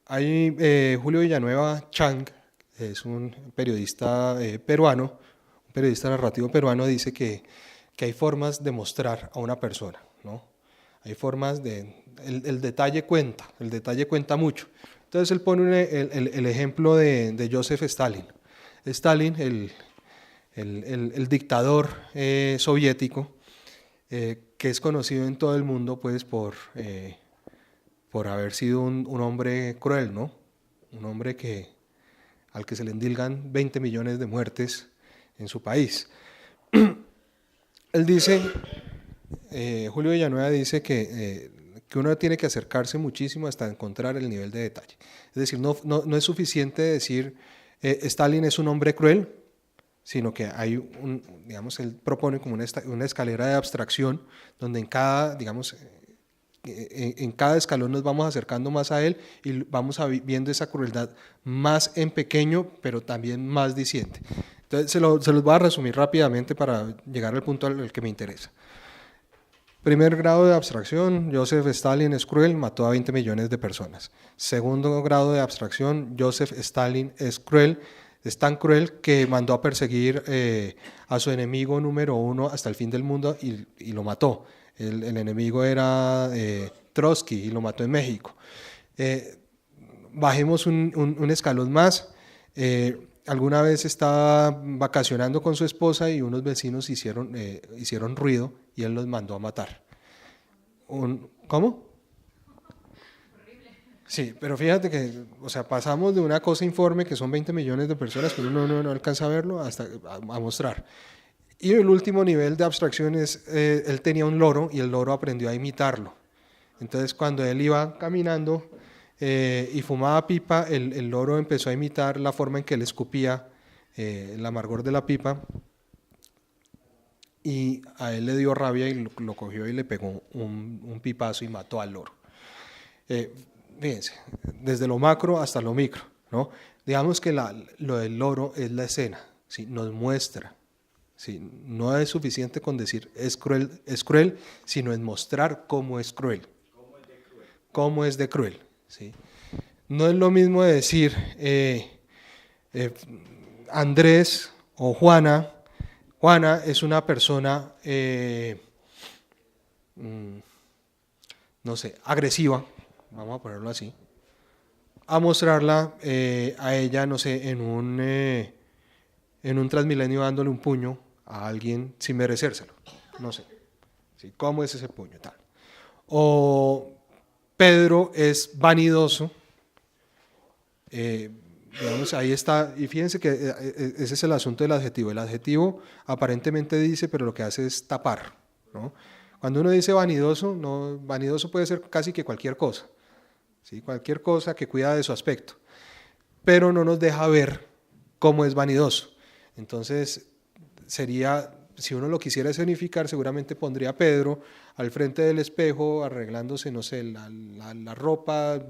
hay Julio Villanueva Chang, es un periodista peruano, un periodista narrativo peruano, dice que hay formas de mostrar a una persona, ¿no? Hay formas el detalle cuenta mucho. Entonces él pone el ejemplo de Joseph Stalin. Stalin, el dictador soviético, que es conocido en todo el mundo pues por haber sido un hombre cruel, ¿no? Un hombre al que se le endilgan 20 millones de muertes en su país. Él dice, Julio Villanueva dice que uno tiene que acercarse muchísimo hasta encontrar el nivel de detalle. Es decir, no es suficiente decir Stalin es un hombre cruel, sino que hay digamos, él propone como una escalera de abstracción donde en cada escalón nos vamos acercando más a él y vamos viendo esa crueldad más en pequeño, pero también más diciente. Entonces se los voy a resumir rápidamente para llegar al punto al que me interesa. Primer grado de abstracción, Joseph Stalin es cruel, mató a 20 millones de personas. Segundo grado de abstracción, Joseph Stalin es cruel, es tan cruel que mandó a perseguir a su enemigo número 1 hasta el fin del mundo y lo mató. El enemigo era Trotsky y lo mató en México. Bajemos un escalón más. Alguna vez estaba vacacionando con su esposa y unos vecinos hicieron ruido y él los mandó a matar. ¿Cómo? Sí, pero fíjate que, o sea, pasamos de una cosa informe que son 20 millones de personas que uno no alcanza a verlo hasta a mostrar. Y el último nivel de abstracción es, él tenía un loro y el loro aprendió a imitarlo. Entonces cuando él iba caminando y fumaba pipa, el loro empezó a imitar la forma en que él escupía el amargor de la pipa y a él le dio rabia y lo cogió y le pegó un pipazo y mató al loro. Fíjense, desde lo macro hasta lo micro, ¿no? Digamos que lo del loro es la escena, ¿sí? Nos muestra. Sí, no es suficiente con decir es cruel, sino en mostrar cómo es cruel. Cómo es de cruel. ¿Sí? No es lo mismo decir Andrés o Juana. Juana es una persona, no sé, agresiva, vamos a ponerlo así, a mostrarla a ella, no sé, en un Transmilenio dándole un puño a alguien sin merecérselo, no sé, ¿sí? ¿Cómo es ese puño? Tal. O Pedro es vanidoso, digamos, ahí está, y fíjense que ese es el asunto del adjetivo. El adjetivo aparentemente dice, pero lo que hace es tapar, ¿no? Cuando uno dice vanidoso, vanidoso puede ser casi que cualquier cosa, ¿sí? Cualquier cosa que cuida de su aspecto, pero no nos deja ver cómo es vanidoso. Entonces sería si uno lo quisiera escenificar, seguramente pondría a Pedro al frente del espejo, arreglándose, no sé, la ropa,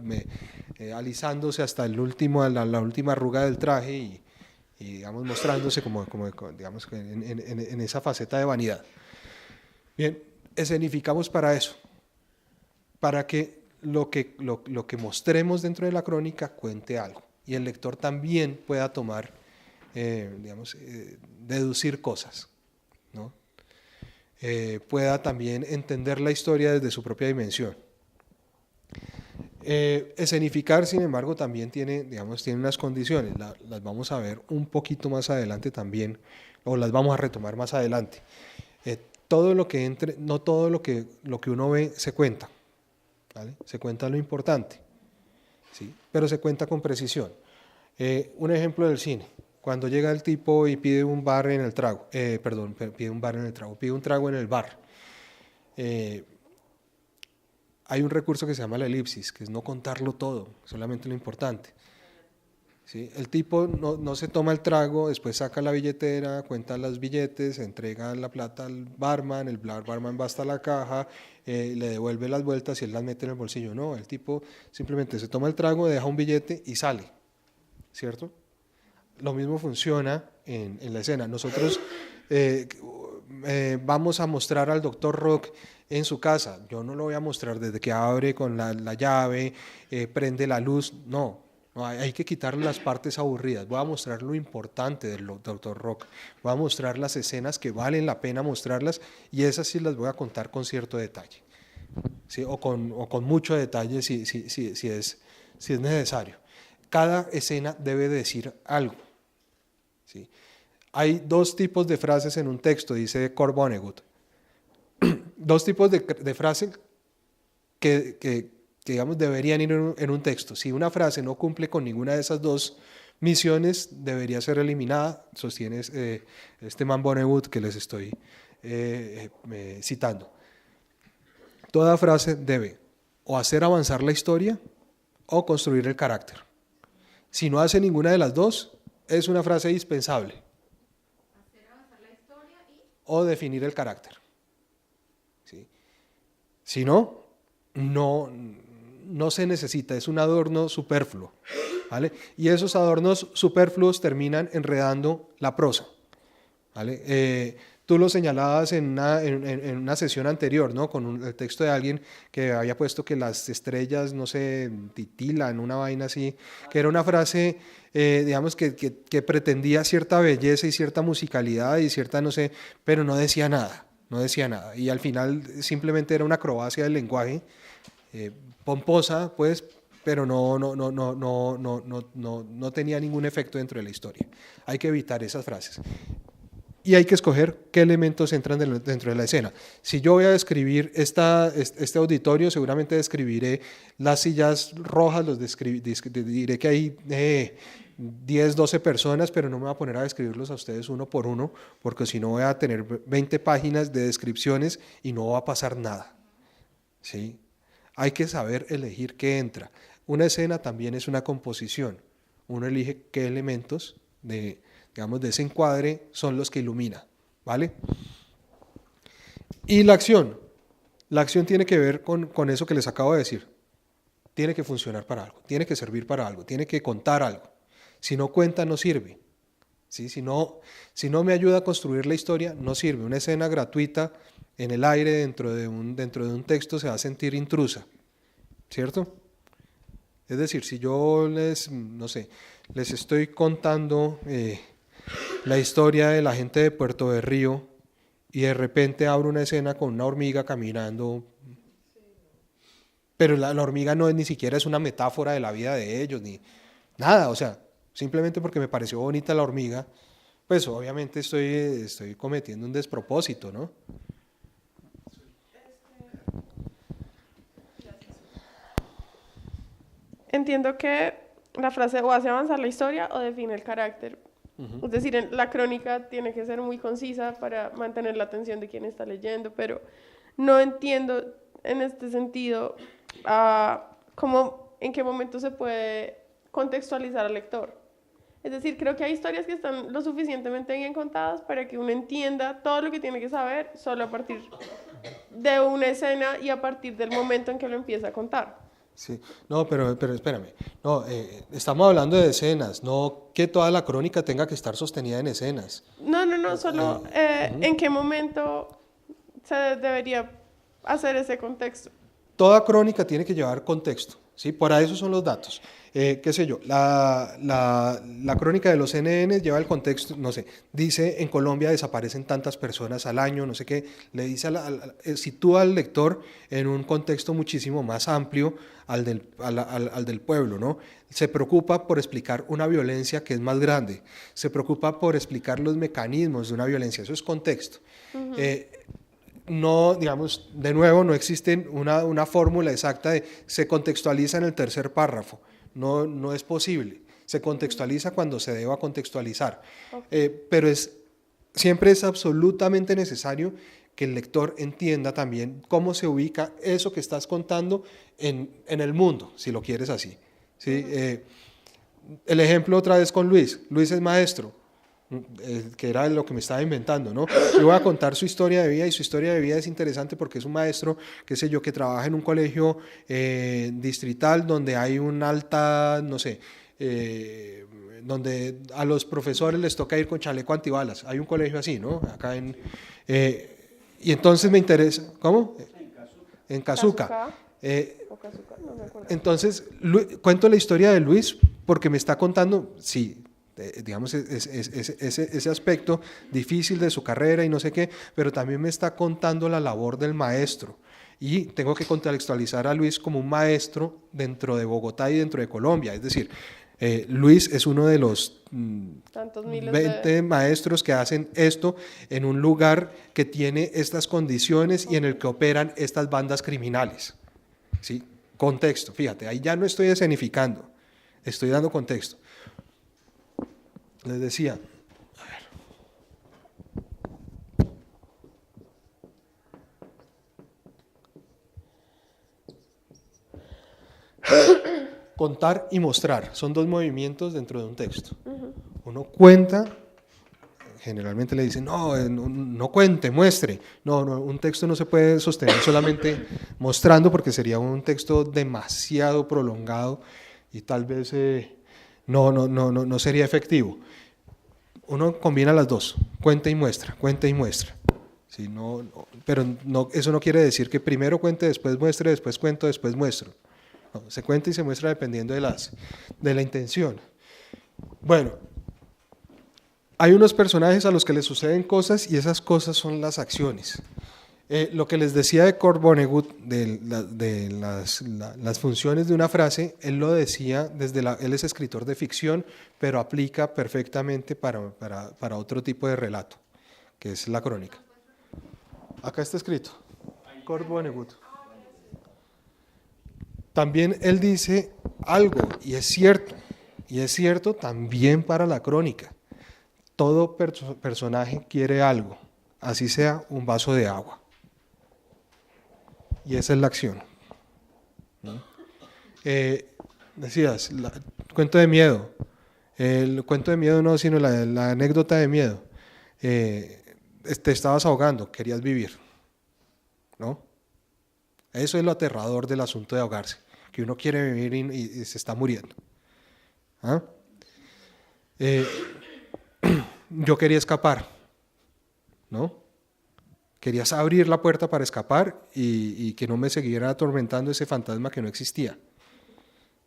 alisándose hasta la última arruga del traje y digamos, mostrándose digamos, en esa faceta de vanidad. Bien, escenificamos para eso, para que lo que mostremos dentro de la crónica cuente algo y el lector también pueda tomar, deducir cosas, ¿no? Pueda también entender la historia desde su propia dimensión. Escenificar, sin embargo, también tiene unas condiciones, las vamos a ver un poquito más adelante también, o las vamos a retomar más adelante. Todo lo que entre, no todo lo que uno ve se cuenta, ¿vale? Se cuenta lo importante, ¿sí? Pero se cuenta con precisión. Un ejemplo del cine, cuando llega el tipo y pide un bar en el trago, pide un trago en el bar. Hay un recurso que se llama la elipsis, que es no contarlo todo, solamente lo importante. ¿Sí? El tipo no se toma el trago, después saca la billetera, cuenta los billetes, entrega la plata al barman, el barman va hasta la caja, le devuelve las vueltas y él las mete en el bolsillo. No, el tipo simplemente se toma el trago, deja un billete y sale, ¿cierto? Lo mismo funciona en la escena. Nosotros vamos a mostrar al Dr. Rock en su casa. Yo no lo voy a mostrar desde que abre con la llave, prende la luz, no, hay que quitarle las partes aburridas. Voy a mostrar lo importante del Dr. Rock, voy a mostrar las escenas que valen la pena mostrarlas y esas sí las voy a contar con cierto detalle, ¿sí? o con mucho detalle si es necesario. Cada escena debe decir algo, ¿sí? Hay dos tipos de frases en un texto, dice Kurt Vonnegut. Dos tipos de frases que digamos deberían ir en un texto. Si una frase no cumple con ninguna de esas dos misiones, debería ser eliminada, sostiene este man Vonnegut que les estoy citando. Toda frase debe o hacer avanzar la historia o construir el carácter. Si no hace ninguna de las dos, es una frase indispensable. Hacer avanzar la historia O definir el carácter. ¿Sí? Si no se necesita, es un adorno superfluo, ¿vale? Y esos adornos superfluos terminan enredando la prosa, ¿vale? Tú lo señalabas en una sesión anterior, ¿no? Con el texto de alguien que había puesto que las estrellas, no sé, titilan, una vaina así, que era una frase, digamos, que pretendía cierta belleza y cierta musicalidad y cierta, no sé, pero no decía nada. Y al final simplemente era una acrobacia del lenguaje, pomposa, pues, pero no tenía ningún efecto dentro de la historia. Hay que evitar esas frases. Y hay que escoger qué elementos entran dentro de la escena. Si yo voy a describir este auditorio, seguramente describiré las sillas rojas, diré que hay 10, 12 personas, pero no me voy a poner a describirlos a ustedes uno por uno, porque si no voy a tener 20 páginas de descripciones y no va a pasar nada, ¿sí? Hay que saber elegir qué entra. Una escena también es una composición. Uno elige qué elementos de ese encuadre son los que ilumina, ¿vale? Y la acción tiene que ver con eso que les acabo de decir. Tiene que funcionar para algo, tiene que servir para algo, tiene que contar algo. Si no cuenta, no sirve, ¿sí? Si no me ayuda a construir la historia, no sirve. Una escena gratuita en el aire dentro de un texto se va a sentir intrusa, ¿cierto? Es decir, si yo les estoy contando la historia de la gente de Puerto Berrío y de repente abro una escena con una hormiga caminando, pero la hormiga ni siquiera es una metáfora de la vida de ellos, ni nada, o sea, simplemente porque me pareció bonita la hormiga, pues obviamente estoy cometiendo un despropósito, ¿no? Entiendo que la frase o hace avanzar la historia o define el carácter. Es decir, la crónica tiene que ser muy concisa para mantener la atención de quien está leyendo, pero no entiendo en este sentido en qué momento se puede contextualizar al lector. Es decir, creo que hay historias que están lo suficientemente bien contadas para que uno entienda todo lo que tiene que saber solo a partir de una escena y a partir del momento en que lo empieza a contar. Sí, no, pero espérame. No, estamos hablando de escenas, no que toda la crónica tenga que estar sostenida en escenas. No, solo en qué momento se debería hacer ese contexto. Toda crónica tiene que llevar contexto, ¿sí? Para eso son los datos. Qué sé yo, la crónica de los CNN lleva el contexto, no sé, dice en Colombia desaparecen tantas personas al año, no sé qué, le dice sitúa al lector en un contexto muchísimo más amplio al del pueblo, ¿no? Se preocupa por explicar una violencia que es más grande, se preocupa por explicar los mecanismos de una violencia, eso es contexto. No, digamos, de nuevo, no existe una fórmula exacta de se contextualiza en el tercer párrafo. No es posible. Se contextualiza cuando se deba contextualizar. Pero siempre es absolutamente necesario que el lector entienda también cómo se ubica eso que estás contando en el mundo, si lo quieres así. ¿Sí? El ejemplo otra vez con Luis. Luis es maestro, que era lo que me estaba inventando, ¿no? Yo voy a contar su historia de vida y su historia de vida es interesante porque es un maestro, qué sé yo, que trabaja en un colegio distrital donde hay una alta, no sé, donde a los profesores les toca ir con chaleco antibalas. Hay un colegio así, ¿no? Acá y entonces me interesa, ¿cómo? En Cazuca. No me acuerdo. Entonces, cuento la historia de Luis porque me está contando, sí, digamos, ese aspecto difícil de su carrera y no sé qué, pero también me está contando la labor del maestro. Y tengo que contextualizar a Luis como un maestro dentro de Bogotá y dentro de Colombia. Es decir, Luis es uno de los 20 maestros que hacen esto en un lugar que tiene estas condiciones y en el que operan estas bandas criminales. ¿Sí? Contexto, fíjate, ahí ya no estoy escenificando, estoy dando contexto. Les decía, contar y mostrar son dos movimientos dentro de un texto. Uno cuenta, generalmente le dicen, no cuente, muestre. No, un texto no se puede sostener solamente mostrando porque sería un texto demasiado prolongado y tal vez no sería efectivo. Uno combina las dos, cuenta y muestra, cuenta y muestra. ¿Sí? Pero eso no quiere decir que primero cuente, después muestre, después cuento, después muestro. No, se cuenta y se muestra dependiendo de la intención. Bueno, hay unos personajes a los que les suceden cosas y esas cosas son las acciones. Lo que les decía de Kurt Vonnegut, de las funciones de una frase, él lo decía él es escritor de ficción, pero aplica perfectamente para otro tipo de relato, que es la crónica. Acá está escrito, Kurt Vonnegut. También él dice algo, y es cierto también para la crónica. Todo personaje quiere algo, así sea un vaso de agua. Y esa es la acción. Decías, cuento de miedo. El cuento de miedo no, sino la anécdota de miedo. Te estabas ahogando, querías vivir, ¿no? Eso es lo aterrador del asunto de ahogarse, que uno quiere vivir y se está muriendo. ¿Ah? Yo quería escapar, ¿no? Querías abrir la puerta para escapar y que no me siguiera atormentando ese fantasma que no existía.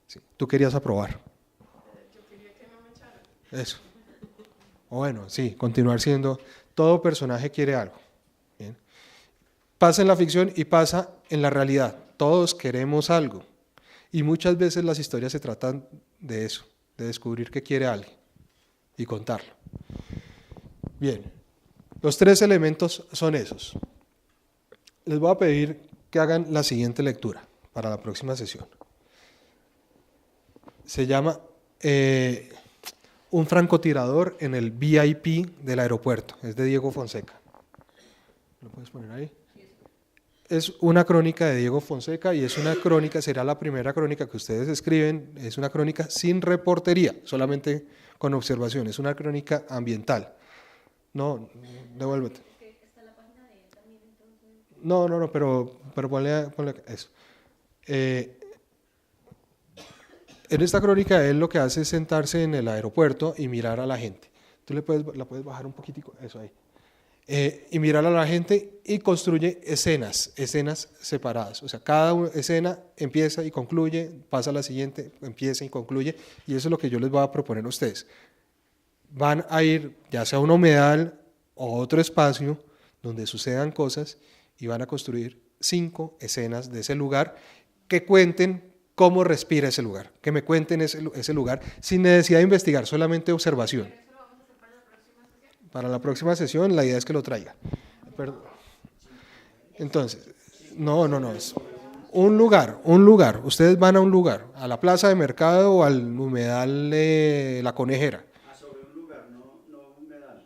Sí, tú querías aprobar. Yo quería que no me echaran. Eso. O bueno, sí, continuar siendo, todo personaje quiere algo. Bien. Pasa en la ficción y pasa en la realidad. Todos queremos algo. Y muchas veces las historias se tratan de eso, de descubrir qué quiere alguien y contarlo. Bien. Los tres elementos son esos. Les voy a pedir que hagan la siguiente lectura para la próxima sesión. Se llama Un francotirador en el VIP del aeropuerto. Es de Diego Fonseca. ¿Lo puedes poner ahí? es una crónica de Diego Fonseca y es una crónica, será la primera crónica que ustedes escriben, es una crónica sin reportería, solamente con observación, es una crónica ambiental. No, devuélvete. No, pero ponle eso. En esta crónica él lo que hace es sentarse en el aeropuerto y mirar a la gente. Tú la puedes bajar un poquitico, eso ahí. Y mirar a la gente y construye escenas separadas. O sea, cada escena empieza y concluye, pasa a la siguiente, empieza y concluye, y eso es lo que yo les voy a proponer a ustedes. Van a ir ya sea a un humedal o otro espacio donde sucedan cosas y van a construir 5 escenas de ese lugar que cuenten cómo respira ese lugar, que me cuenten ese lugar sin necesidad de investigar, solamente observación. Para la próxima sesión la idea es que lo traiga. Entonces, no, es un lugar. Ustedes van a un lugar, a la plaza de mercado o al humedal de La Conejera. Sobre un lugar, no un humedal.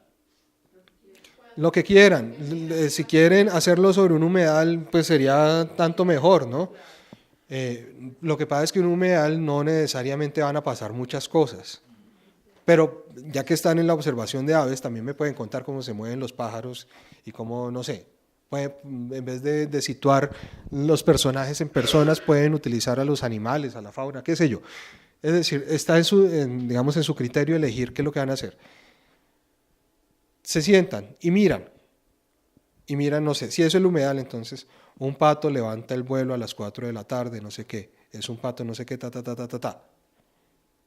Lo que quieran. Si quieren hacerlo sobre un humedal, pues sería tanto mejor, ¿no? Lo que pasa es que en un humedal no necesariamente van a pasar muchas cosas. Pero ya que están en la observación de aves, también me pueden contar cómo se mueven los pájaros y cómo, no sé, en vez de situar los personajes en personas, pueden utilizar a los animales, a la fauna, qué sé yo. Es decir, está en su criterio elegir qué es lo que van a hacer. Se sientan y miran, no sé, si es el humedal, entonces un pato levanta el vuelo a las 4 de la tarde, no sé qué, es un pato no sé qué,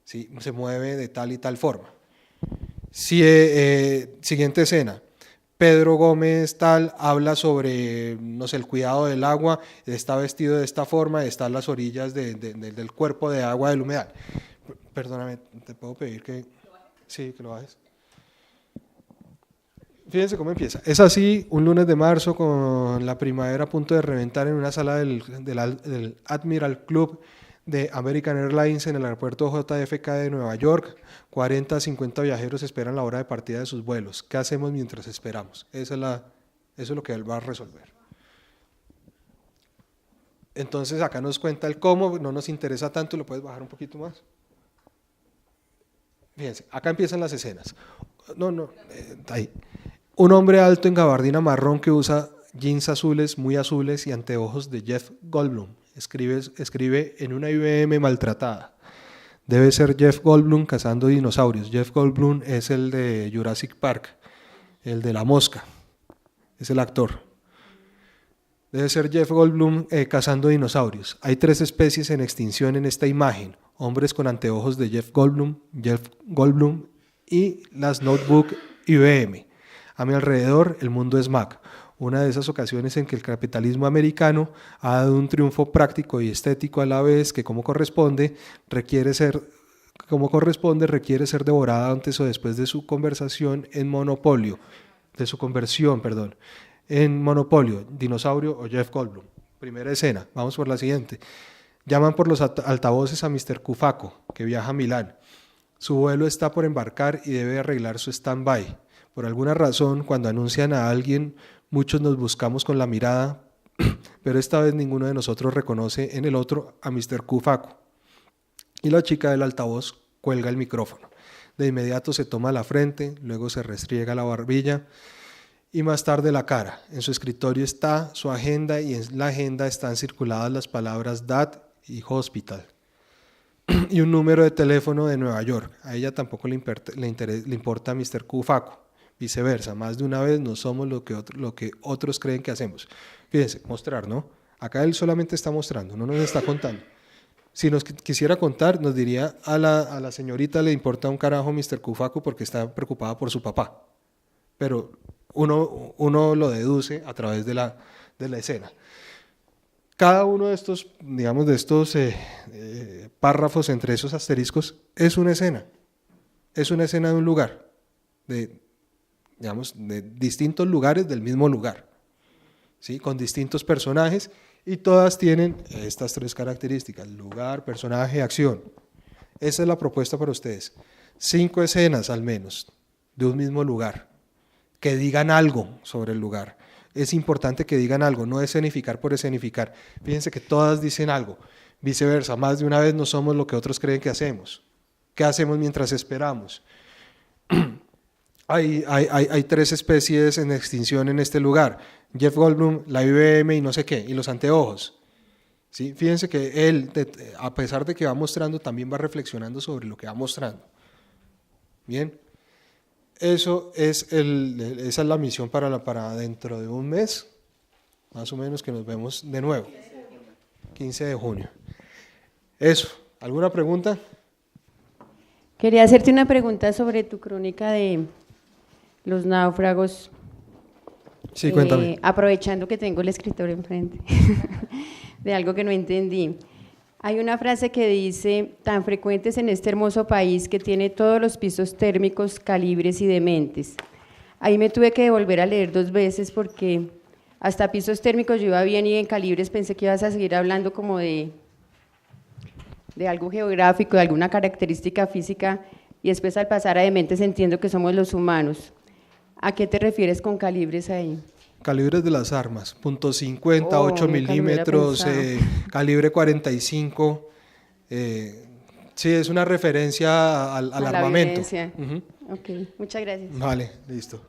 ¿sí? Se mueve de tal y tal forma. Siguiente escena, Pedro Gómez tal habla sobre, no sé, el cuidado del agua, está vestido de esta forma, está a las orillas del cuerpo de agua del humedal. Perdóname, ¿te puedo pedir que lo bajes? Fíjense cómo empieza. Es así, un lunes de marzo con la primavera a punto de reventar en una sala del Admiral Club de American Airlines en el aeropuerto JFK de Nueva York. 40 a 50 viajeros esperan la hora de partida de sus vuelos. ¿Qué hacemos mientras esperamos? Eso es lo que él va a resolver. Entonces acá nos cuenta el cómo, no nos interesa tanto, lo puedes bajar un poquito más. Fíjense, acá empiezan las escenas. Ahí. Un hombre alto en gabardina marrón que usa jeans azules, muy azules y anteojos de Jeff Goldblum. Escribe en una IBM maltratada. Debe ser Jeff Goldblum cazando dinosaurios. Jeff Goldblum es el de Jurassic Park, el de la mosca, es el actor. Debe ser Jeff Goldblum cazando dinosaurios. Hay 3 especies en extinción en esta imagen. Hombres con anteojos de Jeff Goldblum y las notebook IBM. A mi alrededor el mundo es Mac. Una de esas ocasiones en que el capitalismo americano ha dado un triunfo práctico y estético a la vez que como corresponde requiere ser devorada antes o después de su conversión en monopolio, dinosaurio o Jeff Goldblum. Primera escena, vamos por la siguiente. Llaman por los altavoces a Mr. Kufaco, que viaja a Milán. Su vuelo está por embarcar y debe arreglar su stand-by. Por alguna razón, cuando anuncian a alguien, muchos nos buscamos con la mirada, pero esta vez ninguno de nosotros reconoce en el otro a Mr. Kufaco. Y la chica del altavoz cuelga el micrófono. De inmediato se toma la frente, luego se restriega la barbilla y más tarde la cara. En su escritorio está su agenda y en la agenda están circuladas las palabras Dad y Hospital y un número de teléfono de Nueva York. A ella tampoco le importa Mr. Kufaco. Viceversa, más de una vez no somos lo que otros creen que hacemos. Fíjense, mostrar, ¿no? Acá él solamente está mostrando, no nos está contando. Si nos quisiera contar, nos diría a la señorita le importa un carajo Mr. Kufaco porque está preocupada por su papá. Pero uno lo deduce a través de la escena. Cada uno de estos, digamos, párrafos entre esos asteriscos es una escena. Es una escena de un lugar, de distintos lugares del mismo lugar, ¿sí? Con distintos personajes y todas tienen estas 3 características: lugar, personaje, acción. Esa es la propuesta para ustedes. 5 escenas al menos de un mismo lugar, que digan algo sobre el lugar. es importante que digan algo, no escenificar por escenificar. Fíjense que todas dicen algo, viceversa, más de una vez no somos lo que otros creen que hacemos. ¿Qué hacemos mientras esperamos? Hay 3 especies en extinción en este lugar, Jeff Goldblum, la IBM y no sé qué, y los anteojos. ¿Sí? Fíjense que él, a pesar de que va mostrando, también va reflexionando sobre lo que va mostrando. Bien, esa es la misión para dentro de un mes, más o menos, que nos vemos de nuevo, 15 de junio. Eso, ¿alguna pregunta? Quería hacerte una pregunta sobre tu crónica de los náufragos. Sí, cuéntame. Aprovechando que tengo el escritorio enfrente, de algo que no entendí. Hay una frase que dice, tan frecuentes en este hermoso país que tiene todos los pisos térmicos, calibres y dementes. Ahí me tuve que volver a leer 2 veces porque hasta pisos térmicos yo iba bien y en calibres pensé que ibas a seguir hablando como de algo geográfico, de alguna característica física, y después al pasar a dementes entiendo que somos los humanos. ¿A qué te refieres con calibres ahí? Calibres de las armas, .50, 8 milímetros, calibre 45. Sí, es una referencia al armamento. Ok, muchas gracias. Vale, listo.